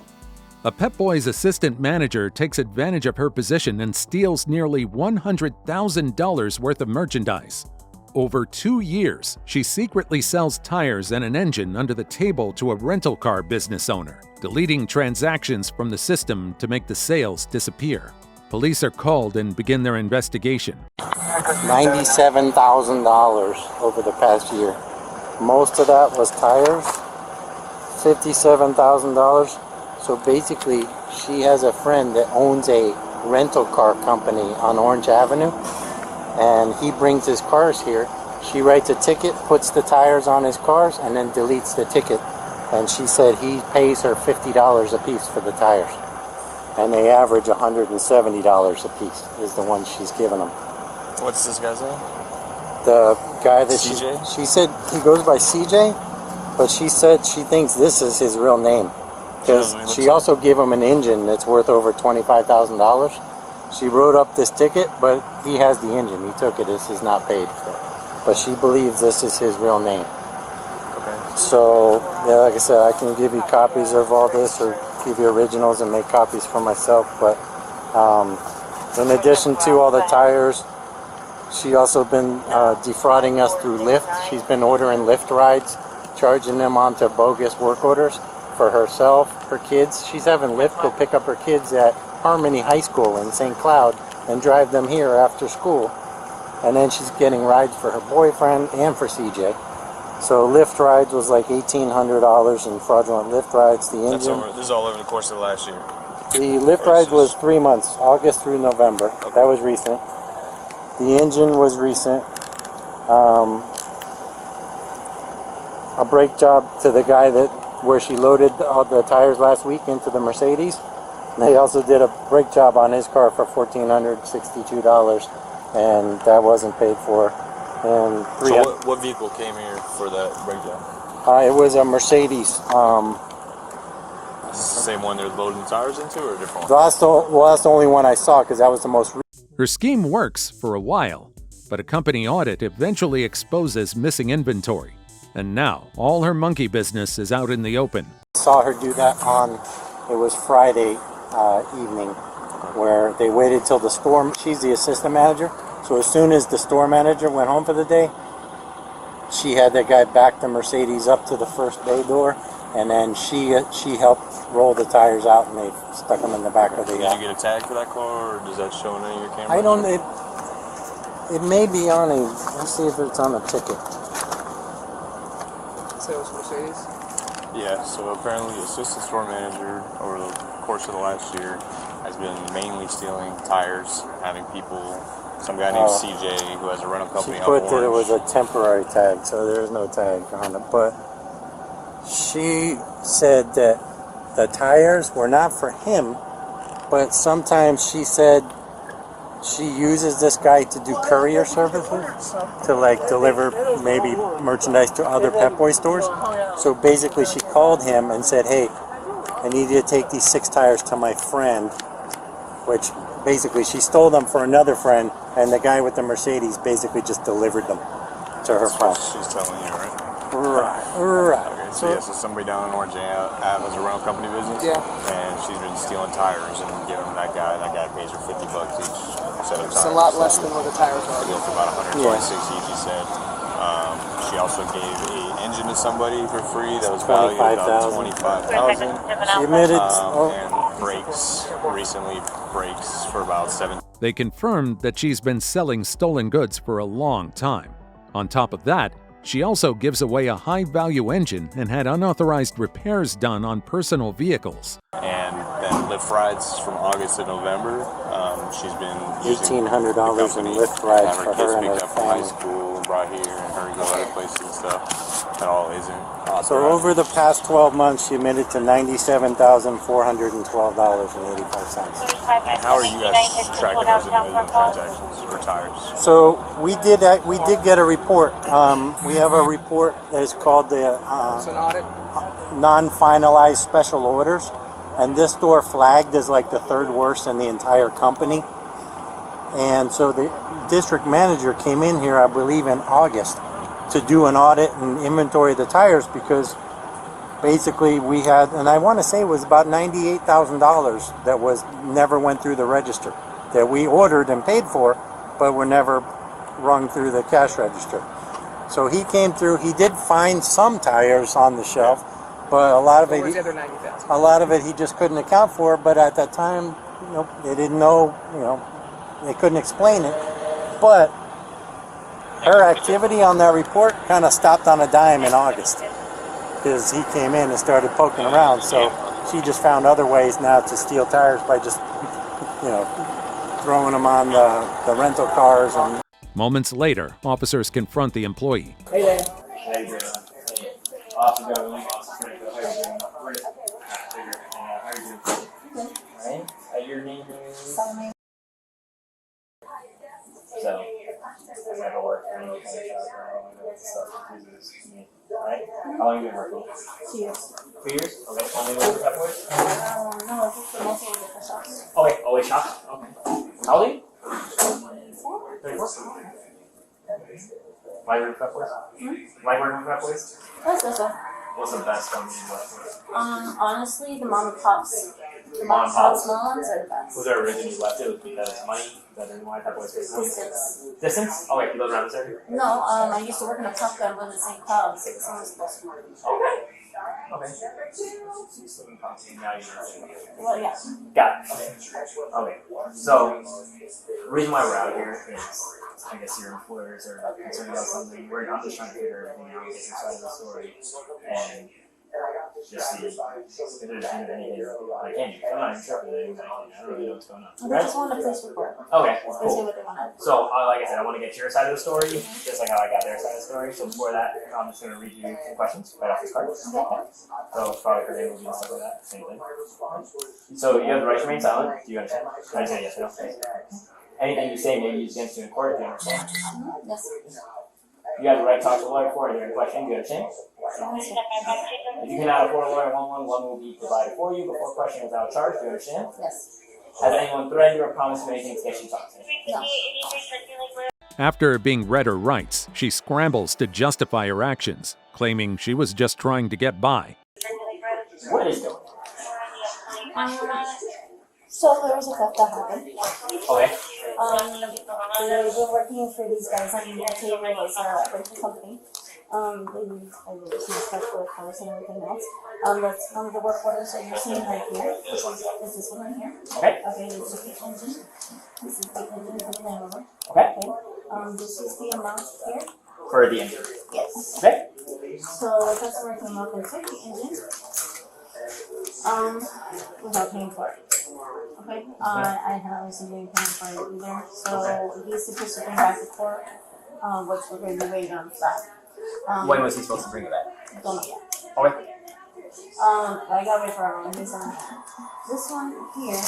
A Pep Boys assistant manager takes advantage of her position and steals nearly $100,000 worth of merchandise. Over 2 years, she secretly sells tires and an engine under the table to a rental car business owner, deleting transactions from the system to make the sales disappear. Police are called and begin their investigation. $97,000 over the past year. Most of that was tires, $57,000. So basically, she has a friend that owns a rental car company on Orange Avenue, and he brings his cars here. She writes a ticket, puts the tires on his cars, and then deletes the ticket. And she said he pays her $50 a piece for the tires. And they average $170 a piece is the one she's giving them. What's this guy's name? The guy that CJ? she said he goes by CJ, but she said she thinks this is his real name. Because she also gave him an engine that's worth over $25,000. She wrote up this ticket, but he has the engine. He took it. This is not paid for. But she believes this is his real name. Okay. So, yeah, like I said, I can give you copies of all this or give you originals and make copies for myself. But in addition to all the tires, she also been defrauding us through Lyft. She's been ordering Lyft rides, charging them onto bogus work orders for herself, her kids. She's having Lyft go pick up her kids at Harmony High School in St. Cloud and drive them here after school. And then she's getting rides for her boyfriend and for CJ. So Lyft rides was like $1,800 in fraudulent Lyft rides. The engine. This is all over the course of last year. The Lyft ride was 3 months, August through November. That was recent. The engine was recent. A brake job to the guy where she loaded all the tires last week into the Mercedes. They also did a brake job on his car for $1,462, and that wasn't paid for. And So what vehicle came here for that brake job? it was a Mercedes. Is this the same one they're loading the tires into, or a different one? That's the only one I saw because that was the most. Her scheme works for a while, but a company audit eventually exposes missing inventory. And now, all her monkey business is out in the open. Saw her do that on, it was Friday evening, where they waited till the store, she's the assistant manager, so as soon as the store manager went home for the day, she had that guy back the Mercedes up to the first bay door, and then she helped roll the tires out, and they stuck them in the back of the... Did you get a tag for that car, or does that show on any of your cameras? I don't, it may be on a, let's see if it's on a ticket. Sales Mercedes? Yeah, so apparently the assistant store manager over the course of the last year has been mainly stealing tires, having people, some guy named CJ who has a rental company She up put that it Orange. was a temporary tag, so there's no tag on it, but she said that the tires were not for him, but sometimes she said she uses this guy to do courier services, to like deliver maybe merchandise to other Pep Boy stores. So basically she called him and said, hey, I need you to take these 6 tires to my friend, which basically she stole them for another friend, and the guy with the Mercedes basically just delivered them to her friend. She's telling you, right? Right. Okay, so so somebody down in Orange Ave has a rental company business. Yeah. And she's been stealing tires and giving them that guy. That guy pays her $50 each set of tires. It's a lot less than what the tires They are. go for about 126 each, he said. She also gave an engine to somebody for free that was valued at about $25,000. She admitted. And brakes for about $7. They confirmed that she's been selling stolen goods for a long time. On top of that, she also gives away a high-value engine and had unauthorized repairs done on personal vehicles. And then Lyft rides from August to November. She's been using $1,800 in Lyft rides for her and her picked up from high family. school and brought here and her to go other places and stuff. That all isn't authorized. So over the past 12 months, she admitted to $97,412.85. How are you guys tracking those individual transactions for tires? So we did get a report. We have a report that is called the It's an audit. non-finalized special orders, and this store flagged as like the 3rd worst in the entire company. And so the district manager came in here, I believe in August, to do an audit and inventory the tires, because basically we had, and I want to say it was about $98,000 that never went through the register, that we ordered and paid for, but were never rung through the cash register. So he came through. He did find some tires on the shelf, but a lot of it, Where's the other 90,000? a lot of it he just couldn't account for. But at that time, they didn't know. They couldn't explain it. But her activity on that report kind of stopped on a dime in August, because he came in and started poking around. So she just found other ways now to steal tires by just, throwing them on the rental cars. And Moments later, officers confront the employee. Hey there. How you doing? Awesome, got a link. How you doing? Right. Your name is? So, that's never worked for any kind of job or any stuff. Right? How long have you been working? 2 years. 2 years? Okay. How many work at Boys? No, it's just multiple different shops. Okay, always shops? Okay. How old are you? 34? Why work at Boys? Why work at Boys? That's good. What's the best company you work with? Honestly, the mom and pops. The mom and pops? small ones are the best. Was there a reason you left it? Was it because money? That didn't want to have voice Distance. Distance? Oh wait, you live around this area? No, I used to work in a pub that lived in St. Cloud, so it's almost close to mine. Okay. Okay. So you still in Compton, now you're Well, yeah. Got it. Okay. So, the reason why we're out here is, I guess your employers are concerned about something. I'm just trying to figure everything out, get your side of the story, and just see if there's anything like, hey, I'm not interested in anything. I don't really know what's going on. They just want a police report. Okay, That's basically cool. what they want. So, like I said, I want to get your side of the story, just like how I got their side of the story. So before that, I'm just going to read you some questions right off this card. Okay. So probably for interviews and stuff like that, same thing. So you have the right to remain silent. Do you understand? I just say yes or no. Anything you say may be used against you in court. Do you understand? Yes. You have the right to talk to a lawyer before answering a question. Do you understand? If you cannot afford a lawyer one will be provided for you before question without charge. Do you understand? Yes. Has anyone threatened you or promised you anything to get you talked to? No. After being read her rights, she scrambles to justify her actions, claiming she was just trying to get by. What is going on? So there was a theft that happened. Okay. They were working for these guys on the table as a rental company. They was stuff for cars and everything else. That's one of the work orders that you're seeing right here. Is this one right here? Okay. Okay, this is the engine. This is the engine for the landlord. Okay. This is the amount here. For the engine? Yes. Okay. So the customer came up and took the engine without paying for it. Okay. I haven't received any payment for it either. So he's supposed to bring back the court, which we're going to be waiting on for that. When was he supposed to bring it back? Don't know yet. Okay. I gotta wait for everyone. This one here.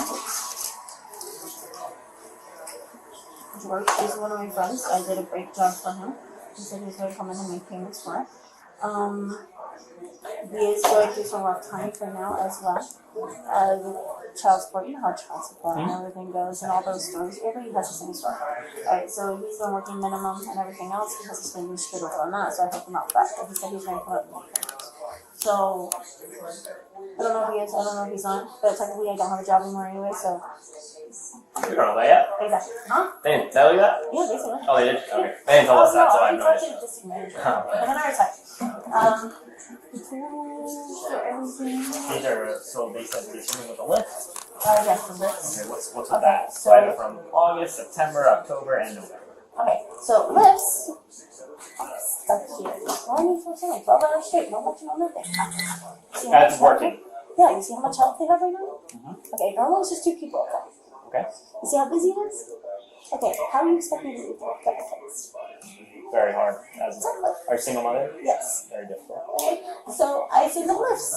George is one of my friends. I did a great job for him. He said he was going to come in and make payments for it. He is going through some rough time for now as well. Child support, you know how child support and everything goes and all those stories. Everybody has the same story. Alright, so he's been working minimum and everything else because he's been screwed over on that, so I helped him out with that. But he said he's going to come up and make payments. So, I don't know if he is, I don't know if he's not, but technically I don't have a job anymore anyway, so. You don't know that yet? Exactly. Huh? They didn't tell you that? Yeah, basically. Oh, they did? Okay. They didn't tell us that, so I have no I idea. just manager. Oh, okay. And then I retired. These are, so they said they're swimming with a lift? Yes, the lifts. Okay, what's with that? So I have from August, September, October, and November. Okay, so lifts. Stuck here. Why are you so saying? 12 hours straight, no watching on nothing. That's working. Yeah, you see how much help they have right now? Okay, normally it's just 2 people up there. Okay. You see how busy it is? Okay, how are you expecting to do benefits? Very hard. Are you single mother? Yes. Very difficult. Okay, so I see the lifts.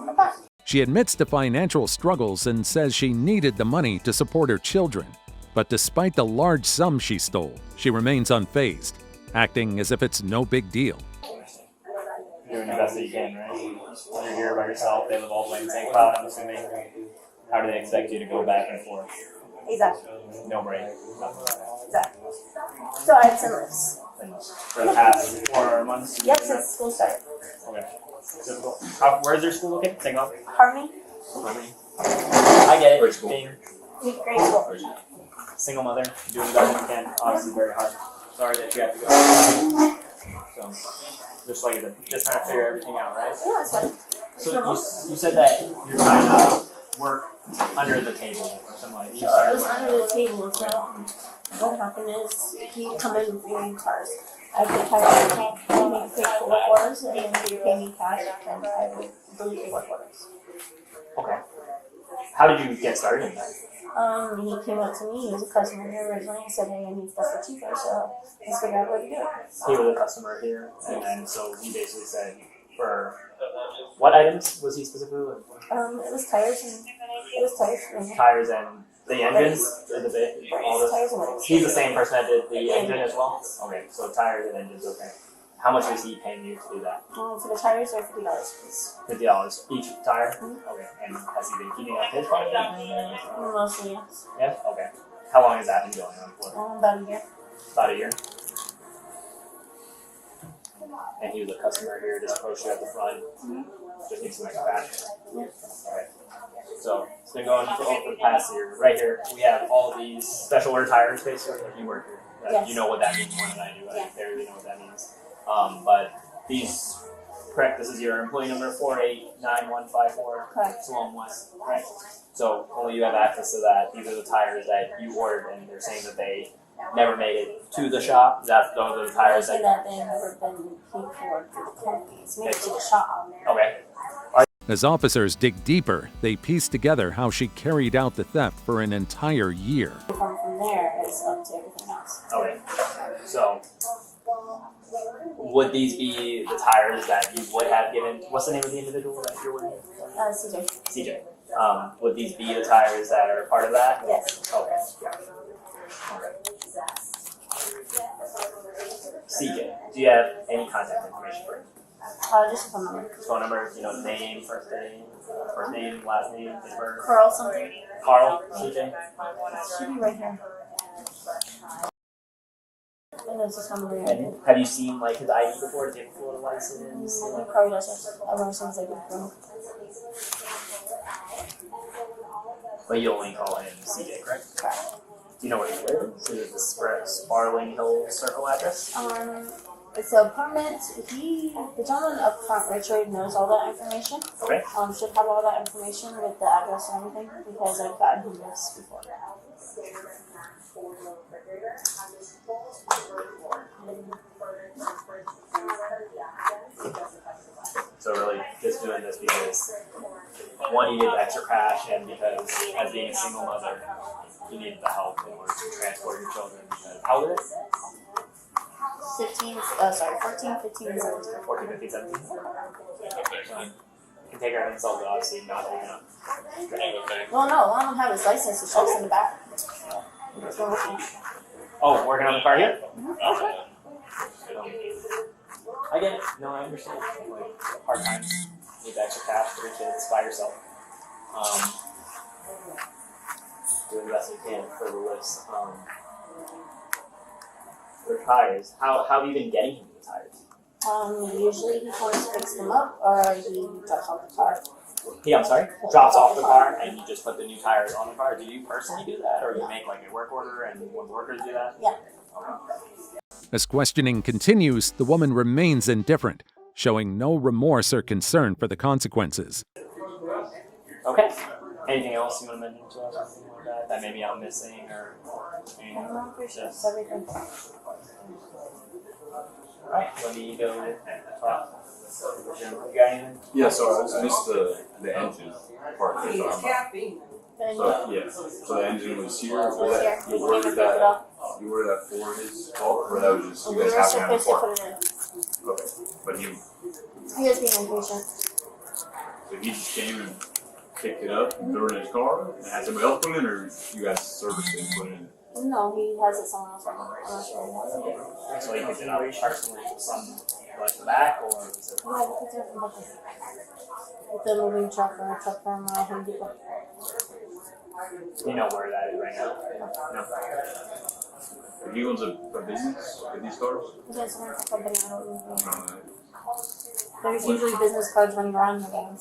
Okay. She admits to financial struggles and says she needed the money to support her children. But despite the large sum she stole, she remains unfazed, acting as if it's no big deal. Doing the best that you can, right? When you're here by yourself, they live all the way in St. Cloud, I'm assuming. How do they expect you to go back and forth? Exactly. No break. Exactly. So I have 10 lifts. For the past 4 months? Yep, since school started. Okay. Where's your school located? St. Cloud? Harmony. Harmony. I get it. Being Grade school. single mother, doing the best you can, obviously very hard. Sorry that you have to go. So, just like just trying to figure everything out, right? Yeah, that's fine. So you said that you're trying to work under the table or something like that. So it was under the table, so what happened is he come in with 3 cars. I could have me pay for work orders and then he pay me cash and I would delete the work orders. Okay. How did you get started in that? He came up to me, he was a customer here originally, and said, hey, I need stuff for cheaper, so let's figure out what to do. He was a customer here, and then so he basically said, for what items was he specifically looking for? It was tires and Tires and the engines? All this? Tires and lights. He's the same person that did the engine as well? Okay, so tires and engines, okay. How much was he paying you to do that? For the tires, they're $50 please. $50 each tire? Okay, and has he been keeping up his part of that? Mostly, yes. Yes? Okay. How long has that been going on for? About a year. About a year? And he was a customer here, just approached you at the front. Just needs some extra cash. Yeah. Alright. So it's been going for over the past year. Right here, we have all of these special order tires, basically. Like you work here. Yes. You know what that means more than I do. I Yeah. barely know what that means. But these, correct, this is your employee number 489154. Correct. Salem West. Right. So only you have access to that. These are the tires that you ordered, and they're saying that they never made it to the shop. Those are the tires Say that they never been paid for the companies. Maybe to the shop. Okay. As officers dig deeper, they piece together how she carried out the theft for an entire year. From there, it's up to everything else. Okay. So, would these be the tires that you would have given? What's the name of the individual that you're with? CJ. CJ. Would these be the tires that are part of that? Yes. Okay. CJ, do you have any contact information for him? Just a phone number. Phone number, name, first name, last name, date of birth. Carl something. Carl, CJ. Should be right here. And there's his number right And here. have you seen his ID before? Did he Florida license? Probably does. I've never seen his ID before. But you only call him CJ, correct? Correct. Do you know where he lives? Is it the Sparling Hill Circle address? It's an apartment. The gentleman up front, Richard, knows all that information. Okay. Should have all that information with the address and everything because I've gotten him this before. So really, just doing this because one, you needed extra cash, and because as being a single mother, you needed the help in order to transport your children. Because how old is it? 14, 15, and 17. 14, 15, 17. You can take her insult, but obviously not old enough. Well, no, I don't have his license. It shows in the back. It's going with me. Oh, working on the car here? Okay. I get it. No, I understand. Hard times. Need extra cash for your kids by yourself. Doing the best you can for the list. For tires, how have you been getting him the tires? Usually he comes to fix them up or he drops off the car. Yeah, I'm sorry? Drops off the car and you just put the new tires on the car. Do you personally do that, or you make a work order and one of the workers do that? Yeah. Okay. As questioning continues, the woman remains indifferent, showing no remorse or concern for the consequences. Okay. Anything else you want to mention to us, or something like that maybe I'm missing, or anything? I'm pretty sure it's everything. Alright, let me go talk. Jim, you got anything? Yeah, so I missed the engine part. So the engine was here. Was that, you ordered that for his fault, or that was just you guys happened on the car? Okay, but He was being impatient. so he just came and picked it up and threw it in his car and had somebody else put it in, or you guys serviced it and put it in? No, he has it somewhere else. I'm not sure he has it. So you picked it up personally from the back, or was it? Yeah, I picked it up from Buckley. With the moving truck or a truck from Home Depot. You know where that is right now? No. He owns a business with these cars? He has a rental company. I don't know. There's usually business cards running around the van.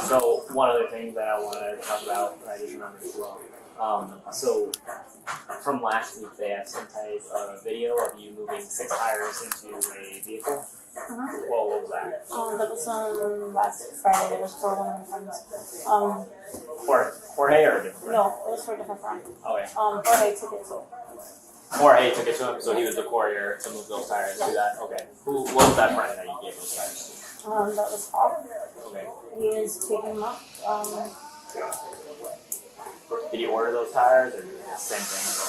So one other thing that I want to talk about, I just remembered as well. So from last week, they have some type of video of you moving 6 tires into a vehicle. Well, what was that? That was last Friday. It was for one of my friends. Jorge or a different friend? No, it was for a different friend. Okay. Jorge took it to. Jorge took it to him, so he was the courier to move those tires. Do that? Okay. What was that friend that you gave those tires to? That was Paul. Okay. He was picking them up. Did you order those tires, or the same thing as the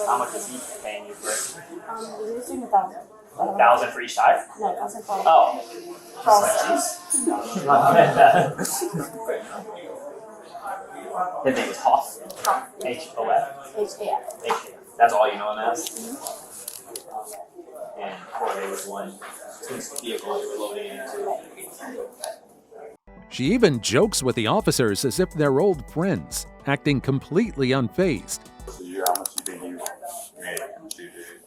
one How much is he paying you for it? He was doing 1,000. 1,000 for each tire? No, 1,000 for Oh. His name was Hoff? H-O-F? H-A-F. H-A-F. That's all you know him as? And Jorge was one whose vehicle you were loading into. She even jokes with the officers as if they're old friends, acting completely unfazed. So how much you think you made? How much you did?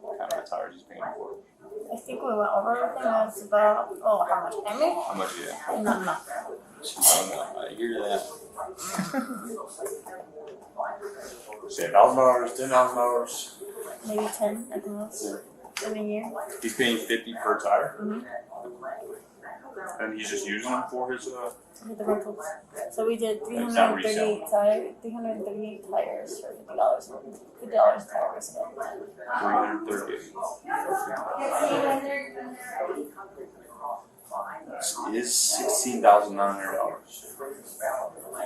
What kind of tires he's paying for? I think we went over everything. That's about, how much? I mean? How much? Yeah. Not enough. I hear that. Say $1,000, $10,000. Maybe 10 at the most. In a year. He's paying $50 per tire, Mm-hmm. and he's just using them for his. With the rentals. So we did It's not 338 tires for $50 $50 tire resale. 338. Is $16,900.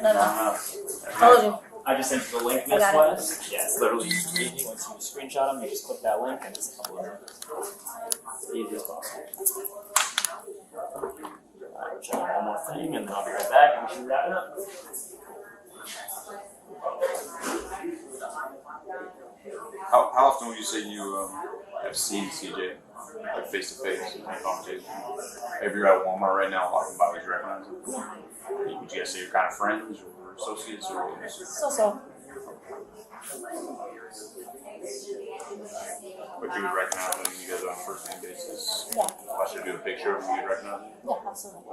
No. Told you. I just sent you the link, I Miss got it. West. Yeah, it's literally just easy. Once you screenshot them, you just click that link and it's uploaded. It's easy as possible. Alright, we'll check out one more thing and then I'll be right back and we should wrap it up. How often would you say you have seen CJ, like face to face in a conversation? If you're at Walmart right now walking by, would you recognize him? Yeah. Would you guys say you're kind of friends or associates or? So. But you would recognize him you guys on a first name basis? Yeah. If I should do a picture of him, you'd recognize him? Yeah, absolutely.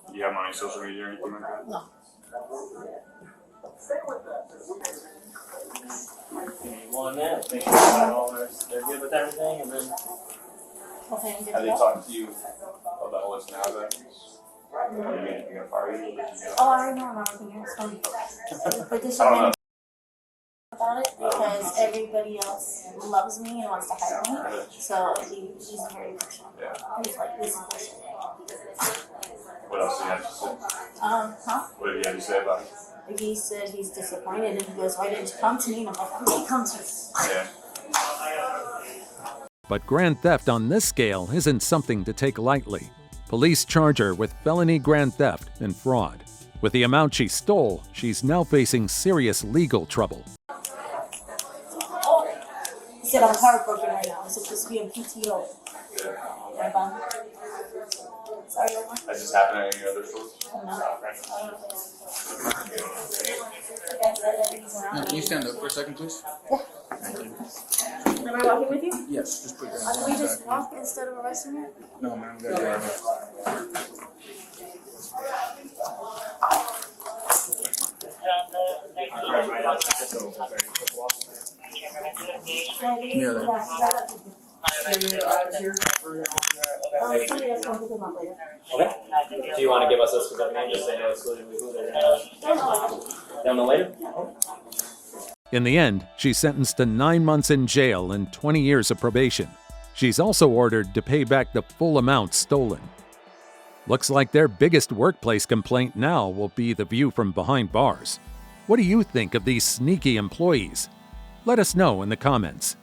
Do you have him on any social media or anything like that? No. Give me 1 minute, make sure they're good with everything and then. Have they talked to you about what's now that? Are you gonna fire you? Oh, I already know I'm not looking at it. But this is I don't know. about it because everybody else loves me and wants to hire me. So he's very personal. Yeah. He's like, this is bullshit. What else do you have to say? Huh? What did you have to say about it? He said he's disappointed and he goes, why didn't you come to me? And I'm like, I'm gonna come to you. Yeah. But grand theft on this scale isn't something to take lightly. Police charge her with felony grand theft and fraud. With the amount she stole, she's now facing serious legal trouble. He said, I'm heartbroken right now. I'm supposed to be on PTO. Sorry, Omar. Has this happened at any other stores? Can you stand up for a second, please? Yeah. Am I walking with you? Yes, just put your Can we just walk instead of arresting her? No, ma'am, we gotta drive. Okay. Do you want to give us a specific name just so they know exclusively who they're gonna down the later? In the end, she's sentenced to 9 months in jail and 20 years of probation. She's also ordered to pay back the full amount stolen. Looks like their biggest workplace complaint now will be the view from behind bars. What do you think of these sneaky employees? Let us know in the comments.